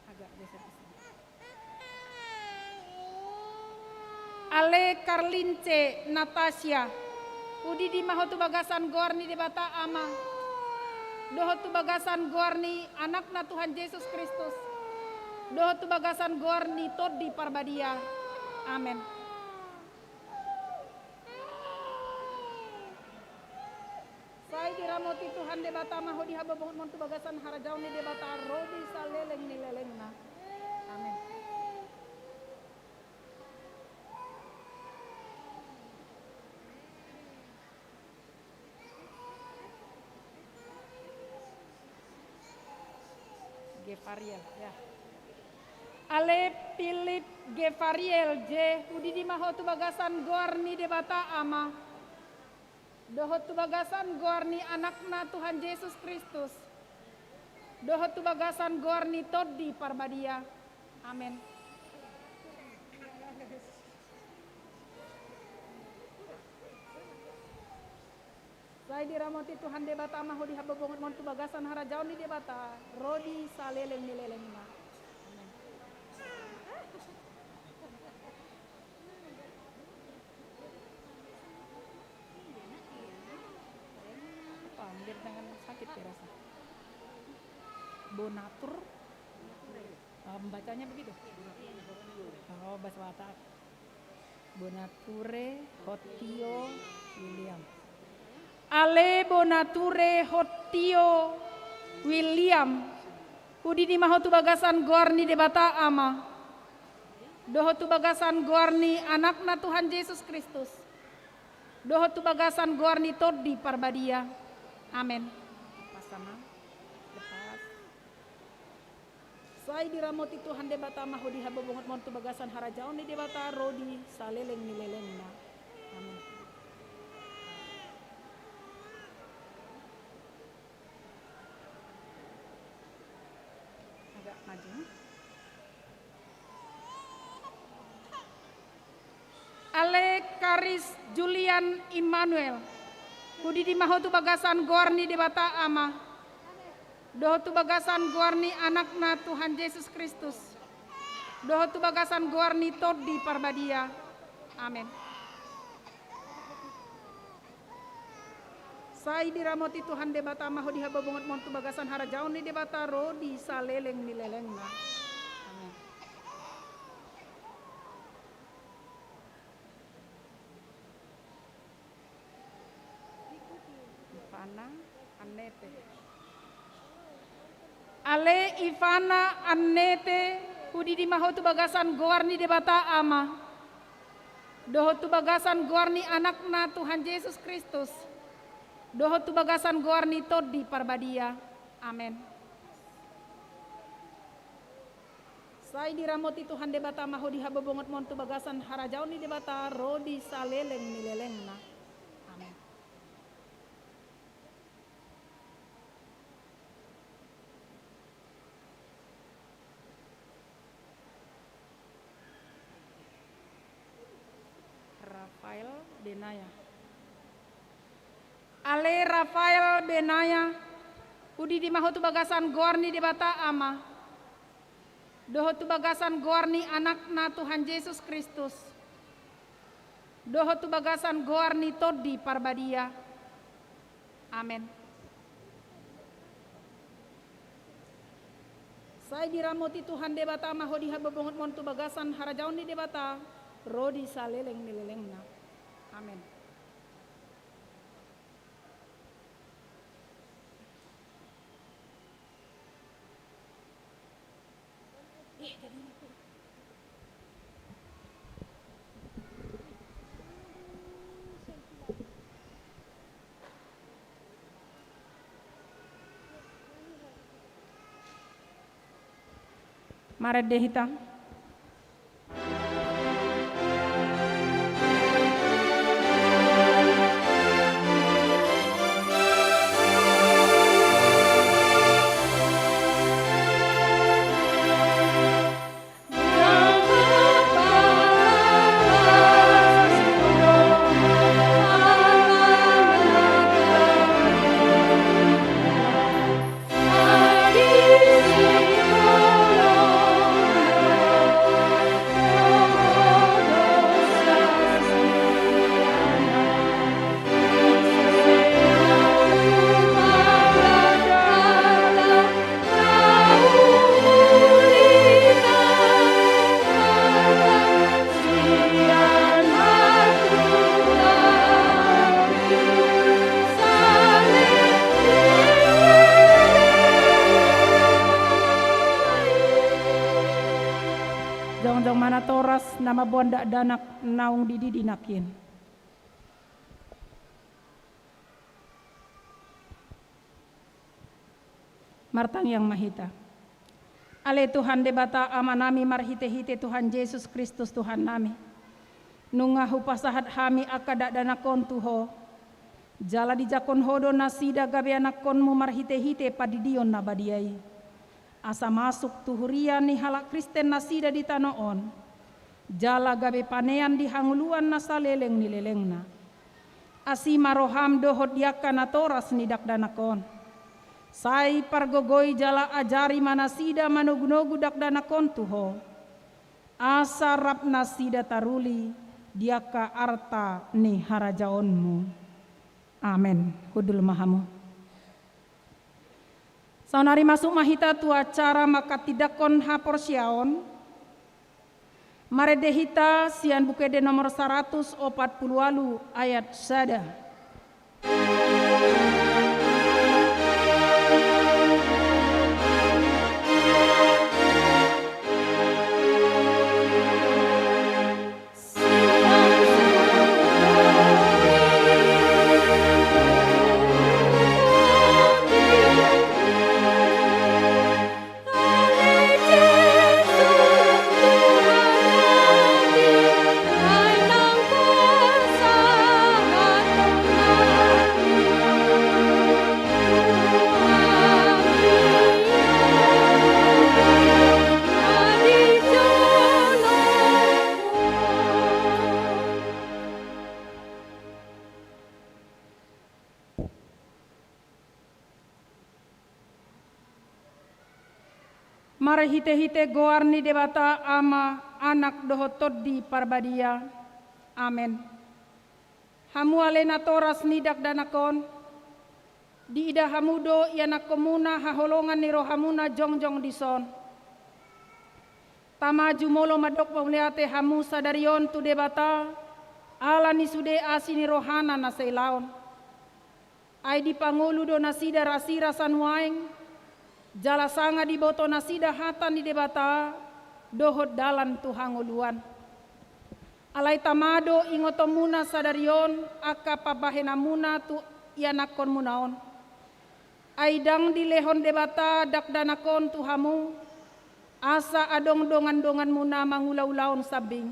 agak geser ke sini. Ale Carlince Natasha Udi di mahotu bagasan gorni debata ama. Dohotu bagasan gorni anakna Tuhan Yesus Kristus. Dohotu bagasan gorni todi parbadia. Amin. Saya diramoti Tuhan debata maho di hababongot montu bagasan harajaun ni debata rodi saleleng ni lelengna. Amin. Gefariel ya. Ale Philip Gefariel je Udi di mahotu bagasan gorni debata ama. Dohotu bagasan gorni anakna Tuhan Yesus Kristus. Dohotu bagasan gorni todi parbadia. Amin. Saya diramoti Tuhan debata maho di hababongot montu bagasan harajaun ni debata rodi saleleng ni lelengna. Amin. Hampir dengan sakit ya rasa. Bonatur. Bacanya begitu. Oh, bahasa Batak. Bonature Hotio William. Ale Bonature Hotio William Hudi di mahotu bagasan gorni debata ama. Dohotu bagasan gorni anakna Tuhan Yesus Kristus. Dohotu bagasan gorni todi parbadia. Amin. Pasana lepas. Saya diramoti Tuhan debata maho di hababongot montu bagasan harajaun ni debata rodi saleleng ni lelengna. Amin. Agak maju. Ale Karis Julian Immanuel Hudi di mahotu bagasan gorni debata ama. Dohotu bagasan gorni anakna Tuhan Yesus Kristus. Dohotu bagasan gorni todi parbadia. Amin. Saya diramoti Tuhan debata maho di hababongot montu bagasan harajaun ni debata rodi saleleng ni lelengna. Amin. Ivana Annete. Ale Ivana Annete hudi di mahotu bagasan goarni debata ama. Dohotu bagasan goarni anakna Tuhan Yesus Kristus. Dohotu bagasan goarni todi parbadia. Amin. Sai diramoti Tuhan debata maho di habobongot montu bagasan harajaun ni debata rodi saleleng nilelengna. Amin. Rafael Benaya. Ale Rafael Benaya udi di maho tu bagasan goarni debata ama. Dohotu bagasan goarni anakna Tuhan Yesus Kristus. Dohotu bagasan goarni todi parbadia. Amin. Saya diramoti Tuhan debata maho di habobongot montu bagasan harajaun di debata rodi saleleng nilelengna. Amin. Maret dehita. Jong-jong mana toras nama bondak danak naung didi dinakin. Martang yang mahita. Ale Tuhan debata amanami marhite-hite Tuhan Yesus Kristus Tuhan nami. Nungahu pasahat hami akadak danakon tuho. Jala di jakon hodo nasida gabe anakonmu marhite-hite padidion nabadiai. Asa masuk tuhurian ni halak Kristen nasida di tanoon. Jala gabe panean di hanguluan nasaleleng nilelengna. Asi maroham dohot diakana toras nidak danakon. Sai pargogoi jala ajari manasida manugunogu dak danakon tuho. Asa rap nasida taruli diaka arta ni harajaonmu. Amin. Hudul mahamu. Saunari masuk mahita tu acara maka tidakon haporsiaon. Maredehita sian bukede nomor 140 ayat sada. Mare hite-hite goarni debata ama anak dohotod di parbadia. Amen. Hamu alena toras nidak danakon. Di ida hamudo yanak komuna haholongan ni rohamuna jongjong dison. Tamaju molo madok pamliate hamu sadarion tu debata. Ala ni sude asini rohana na seilaon. Ai di pangulu do nasida rasira sanwaeng, jala sanga di boto nasida hatan di debata, dohot dalan tuhanguluan. Alai tamado ingotomuna sadarion, aka pabahenamuna tu ianakon munaon. Aidang di lehon debata dak danakon tuhamu, asa adong dongan-dongan muna mangulau-laun sabing.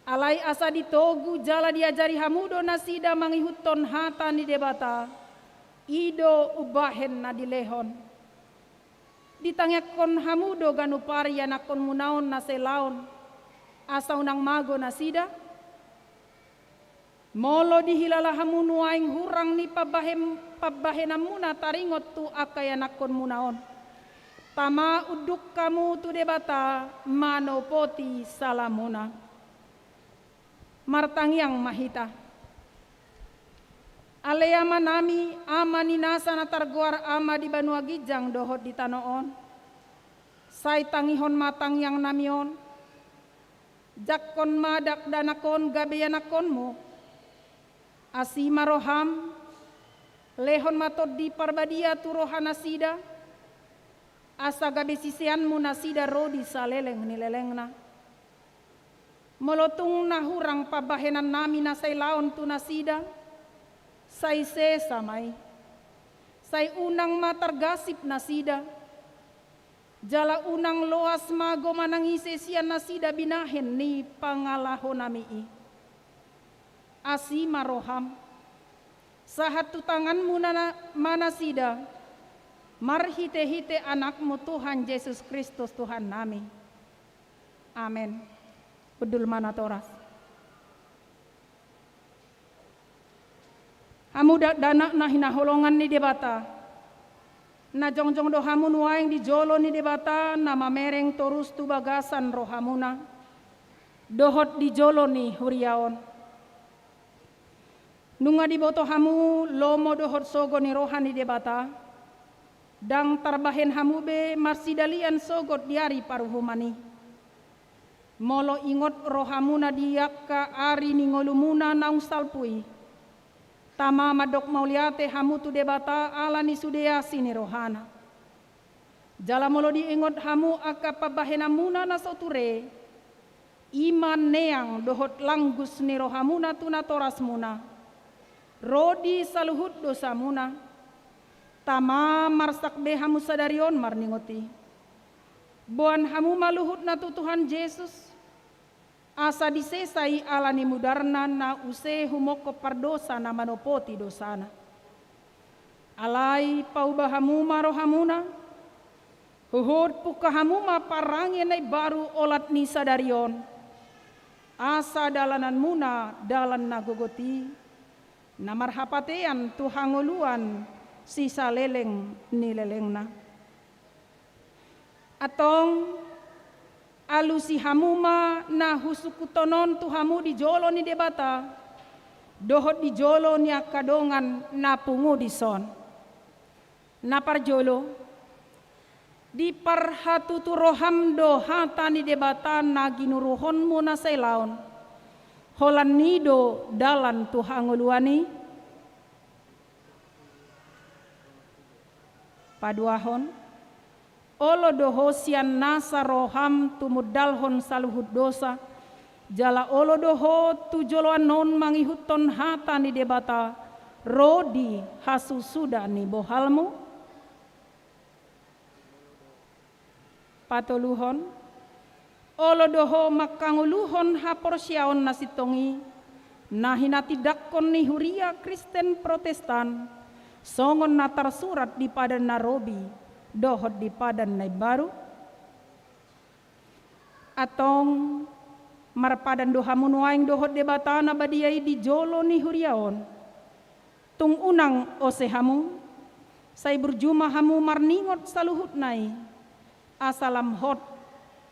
Alai asa ditogu jala diajari hamudo nasida mangihuton hata ni debata, ido ubahen na dilehon. Ditangyakon hamudo ganupari yanakon munaon na selaon, asa unang mago nasida. Molo dihilala hamunu aing hurang ni pabahenam muna taringot tu akayanakon munaon. Tama uduk kamu tu debata manopoti salamuna. Martangyang mahita. Aleyama nami ama ninasa na targuar ama di Banua Gijang dohot di tanoon. Say tangihon matangyang namion. Jakkon madak danakon gabeyanakon mo. Asima roham. Lehon matod di parbadia turohan nasida. Asa gabe sisian mu nasida rodi saleleng nilelengna. Molotung nahurang pabahenan nami na say laon tu nasida, say sesamay, say unang matargasip nasida, jala unang loas mago manangise siya nasida binahen ni pangalaho nami. Asima roham, sahat tutangan mo na manasida, marhite-hite anakmu Tuhan Yesus Kristus Tuhan nami. Amen. Bedul mana toras. Hamu dana na hinaholongan ni debata. Na jongjong do hamu nuaing di jolo ni debata na mamereng torus tu bagasan rohamuna. Dohot di jolo ni huriaon. Nunga di boto hamu lomo dohot sogo ni rohan ni debata. Dang tarbahen hamu be marsidalian sogot diari paruhumani. Molo ingot rohamuna diakka ari ningolumuna naung salpui. Tama madok mauliate hamu tu debata ala ni sudea sini rohana. Jala molo diingot hamu aka pabahenamuna na soture. Iman neang dohot langgus ni rohamuna tu natoras muna. Rodi saluhut dosa muna. Tama marsak be hamu sadarion marningoti. Buan hamu maluhut na tu Tuhan Yesus. Asa disesai ala ni mudarna na use humoko pardosa na manopoti dosana. Alai paubahamu marohamuna. Huhud pukahamu maparangin ay baru olat ni sadarion. Asa dalanan muna dalan nagogoti. Na marhapatean tuhanguluan si saleleng nilelengna. Atong alusi hamuma na husukutonon tu hamu di jolo ni debata. Dohot di jolo ni akadongan na pungu di son. Na parjolo. Di parhatu tu roham do hata ni debata na ginuruhon mo na selaon. Holan nido dalan tu hanguluani. Paduahon. Olo doho sian nasa roham tumudalhon saluhut dosa. Jala olo doho tu joloan non mangihuton hata ni debata. Rodi hasu suda ni bohalmu. Patoluhon. Olo doho makanguluhon hapor siaon nasitongi. Nahina tidakon ni huria Kristen Protestan. Songon natar surat di padan narobi. Dohot di padan na baru. Atong marpadan dohamu nuaing dohot debata na badiyay di jolo ni huriaon. Tung unang osehamu. Say berjuma hamu marningot saluhut nai. Asalam hot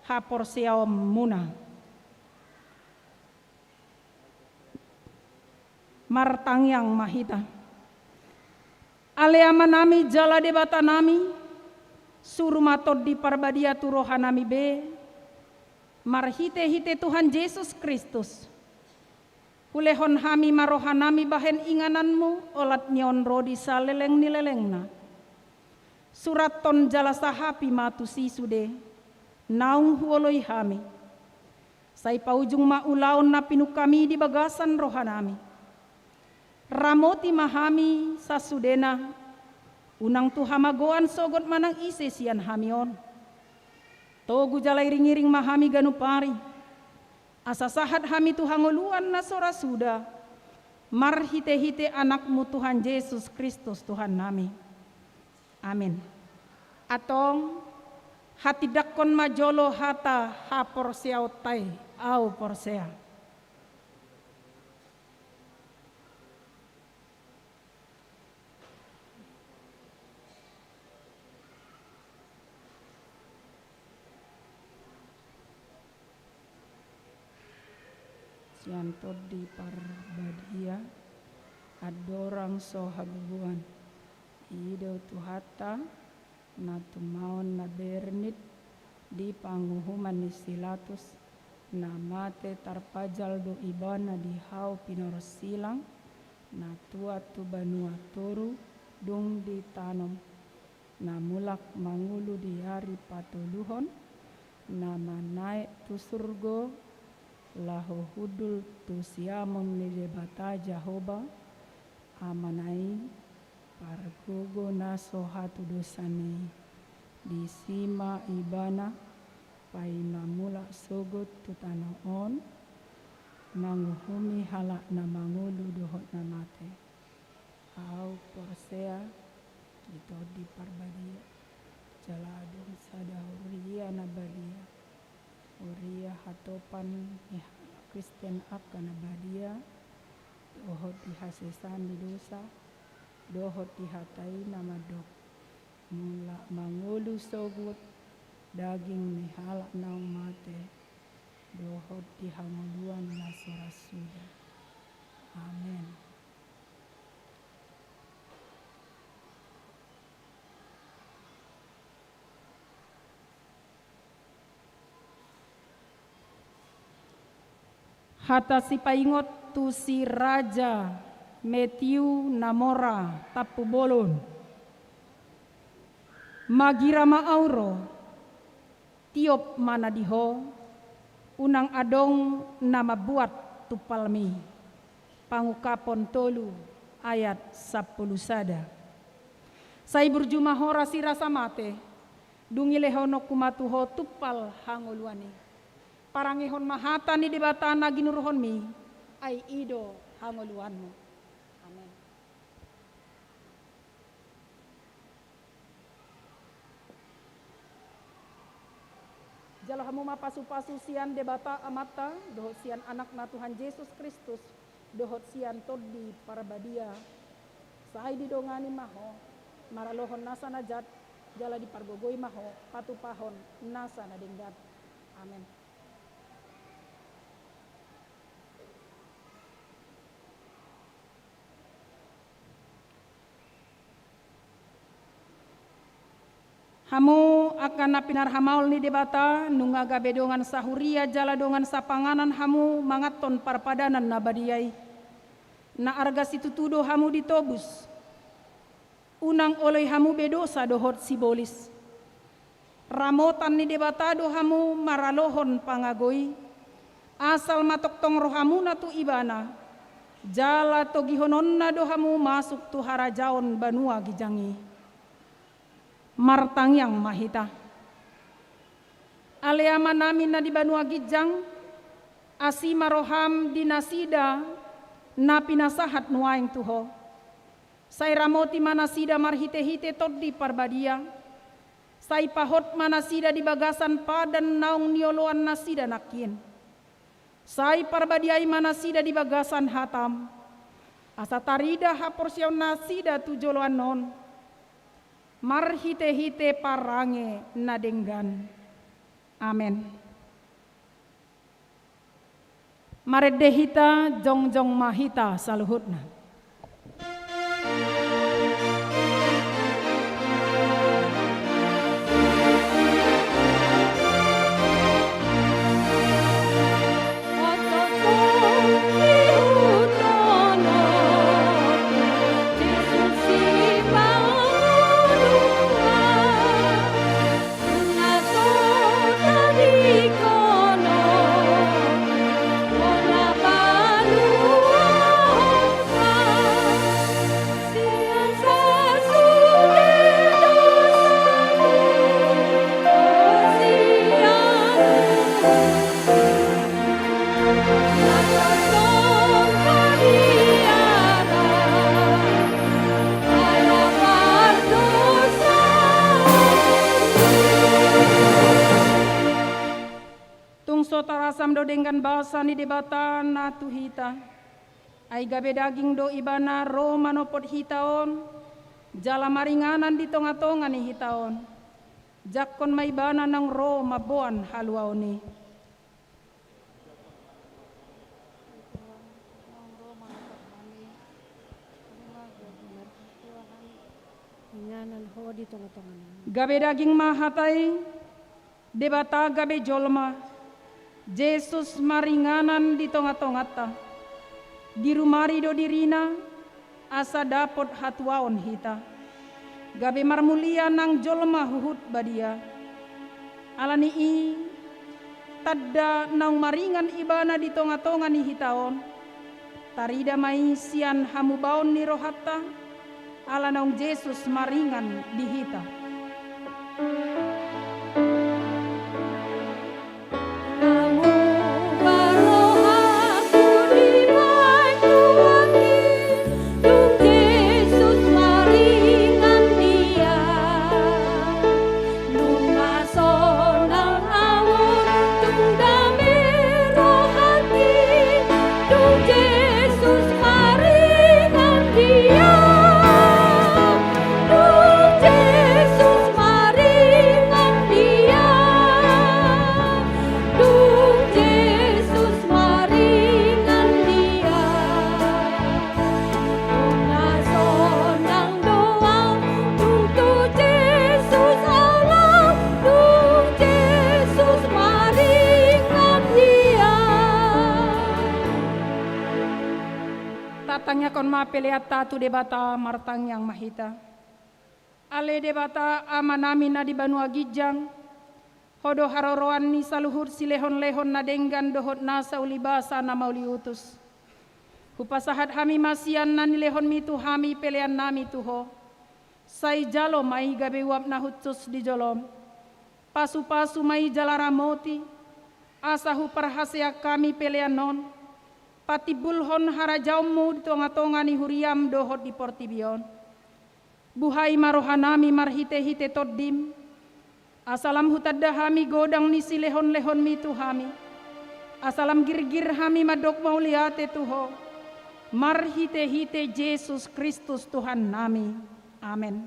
hapor siawam muna. Martangyang mahita. Aleama nami jala debata nami. Suruh matod di parbadia tu rohanami be. Marhite-hite Tuhan Yesus Kristus. Ulehon hami marohanami bahen ingananmu, olat nyon rodi saleleng nilelengna. Surat ton jala sahapi matu sisude, naung huoloi hami. Sai paujung maulaon na pinu kami di bagasan rohanami. Ramoti mahami sasudena, unang tu hamagoan sogot manang ise sian hamion. Togu jalai ringiring mahami ganupari. Asa sahat hami tu hangoluan na sora suda. Mar hite-hite anakmu Tuhan Yesus Kristus Tuhan nami. Amin. Atong hati dakon majolo hata ha porseau tai au porsea. Siantod di parbadia adorang sohabuan ido tuhata na tumaon na bernit di panguhuman ni silatus na mate tarpajal do ibana di hau pinoros silang na tua tu banua toru dung di tanom na mulak mangulu di hari patuluhon na manaik tu surgo laho hudul tu siamon ni debata Jahoba amanai pargogo naso hatu dosane di sima ibana pai mamula sogot tu tanaon manguhumi halak na mangulu dohot na mate au porsea itu di parbadia jaladong sadahuria na badia Uria hatopan Kristen akan abadia dohot dihasesan di dosa dohot dihatai nama dok mula mangulu sogut daging nihalak naung mate dohot dihanguluan nasora suda. Amin. Hata si paingot tu si Raja Matthew Namora Tapu Bolon Magira Maauro tiop mana diho unang adong nama buat tu palmi pangukapon tolu ayat 10 sada. Sai berjumahora si rasa mate dungilehono kumatuho tupal hangoluani. Parangihon mahata ni debatana ginuruhon mi ay ido hangoluanmu. Amen. Jalo hamu mapasu-pasu sian debata amata dohot sian anak na Tuhan Yesus Kristus dohot sian todi parabadia saai didongani maho maralohon nasa najat jala dipargogoi maho patupahon nasa nadenggat. Amen. Hamu akan napinar hamaul ni debata nungaga bedongan sahuria jala dongan sapanganan hamu mangaton parpadanan nabadiai na arga situtudo hamu ditobus unang oleh hamu bedosa dohot sibolis ramotan ni debata do hamu maralohon pangagoi asal matoktong rohamu na tu ibana jala togihonon na do hamu masuk tu harajaon banua gijangi martang yang mahita aleama namin na di Banua Gijang asima roham dinasida na pinasahat nuaing tuho sai ramoti manasida marhite-hite tod di parbadia sai pahot manasida di bagasan padan naung nioloan nasida nakin sai parbadiai manasida di bagasan hatam asa tarida haporsion nasida tujoloan non marhite-hite parange nadenggan. Amen. Maredehita jongjong mahita saluhutna. Atau Asalam do dengan bahasa ni debata na tu hita. Ai gabe daging do ibana ro manopot hitaon. Jala maringanan di tonga-tonga ni hitaon. Jakon maibana nang ro mabuan haluaon ni. Gabe daging mahatai debata gabe jolma Jesus maringanan di tonga-tongata di rumari do dirina asa dapot hatuaon hita gabe marmulia nang jolma huhut badia alani i tadda nang maringan ibana di tonga-tonga ni hitaon tarida mai sian hamubaon ni rohatta ala naung Jesus maringan di hita. Tatangnya kon mapeleat tatu debata martang yang mahita. Ale debata amanami na di Banua Gijang. Hodo haroroan ni saluhur silehon-lehon na denggan dohot nasa ulibasa na mauli utus. Hupasahat hami masian na nilehon mitu hami pelean nami tuho. Sai jalo mai gabe uap na hutus di jolom. Pasu-pasu mai jalaramoti. Asahu parhasea kami pelean non. Pati bulhon harajaumu di tonga-tonga ni huriam dohot di portibion. Buhai marohanami marhite-hite toddim. Asalam hutadda hami godang ni silehon-lehon mitu hami. Asalam gir-gir hami madok mauliate tuho. Marhite-hite Yesus Kristus Tuhan nami. Amin.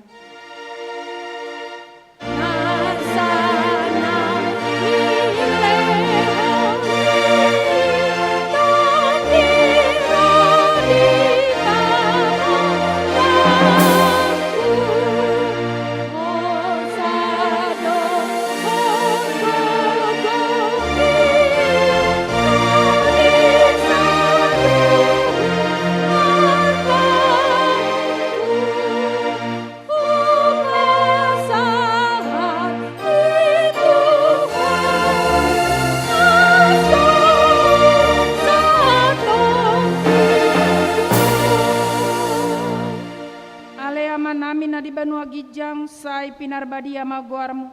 Banua Gijang, sai pinarbadia maguarmu,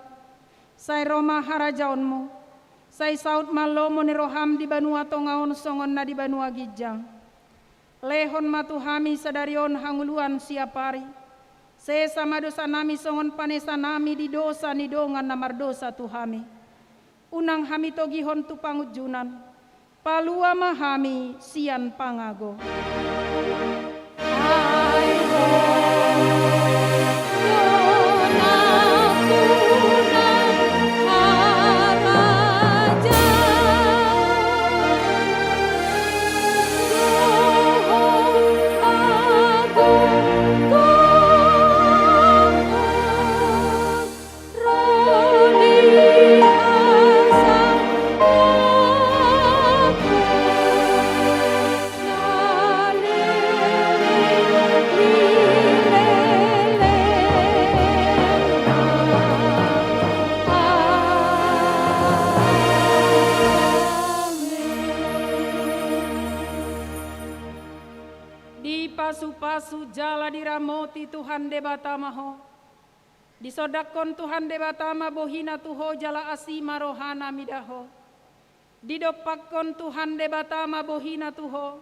sai Roma harajaonmu, sai saut malomo ni roham di Banua Tongaon songon na di Banua Gijang. Lehon matuhami sadarion hanguluan siapari, se sama dosa nami songon panesa nami di dosa ni dongan namar dosa tuhami. Unang hami togihon tu pangujunan, palua mahami sian pangago. Pasu-pasu jala diramoti Tuhan debatamaho. Disodakon Tuhan debatama bohina tuho jala asima rohana midaho. Didopakon Tuhan debatama bohina tuho.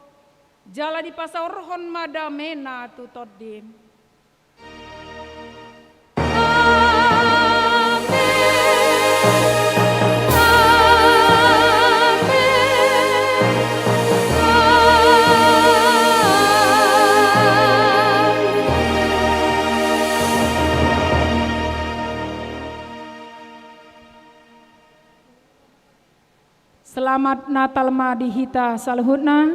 Jala dipasaurhon madamena tutoddim. Amen. Selamat Natal ma di hita saluhutna.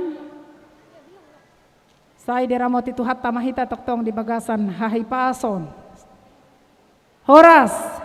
Saya diramoti Tuhan tamahita toktong di bagasan hahi pason. Horas.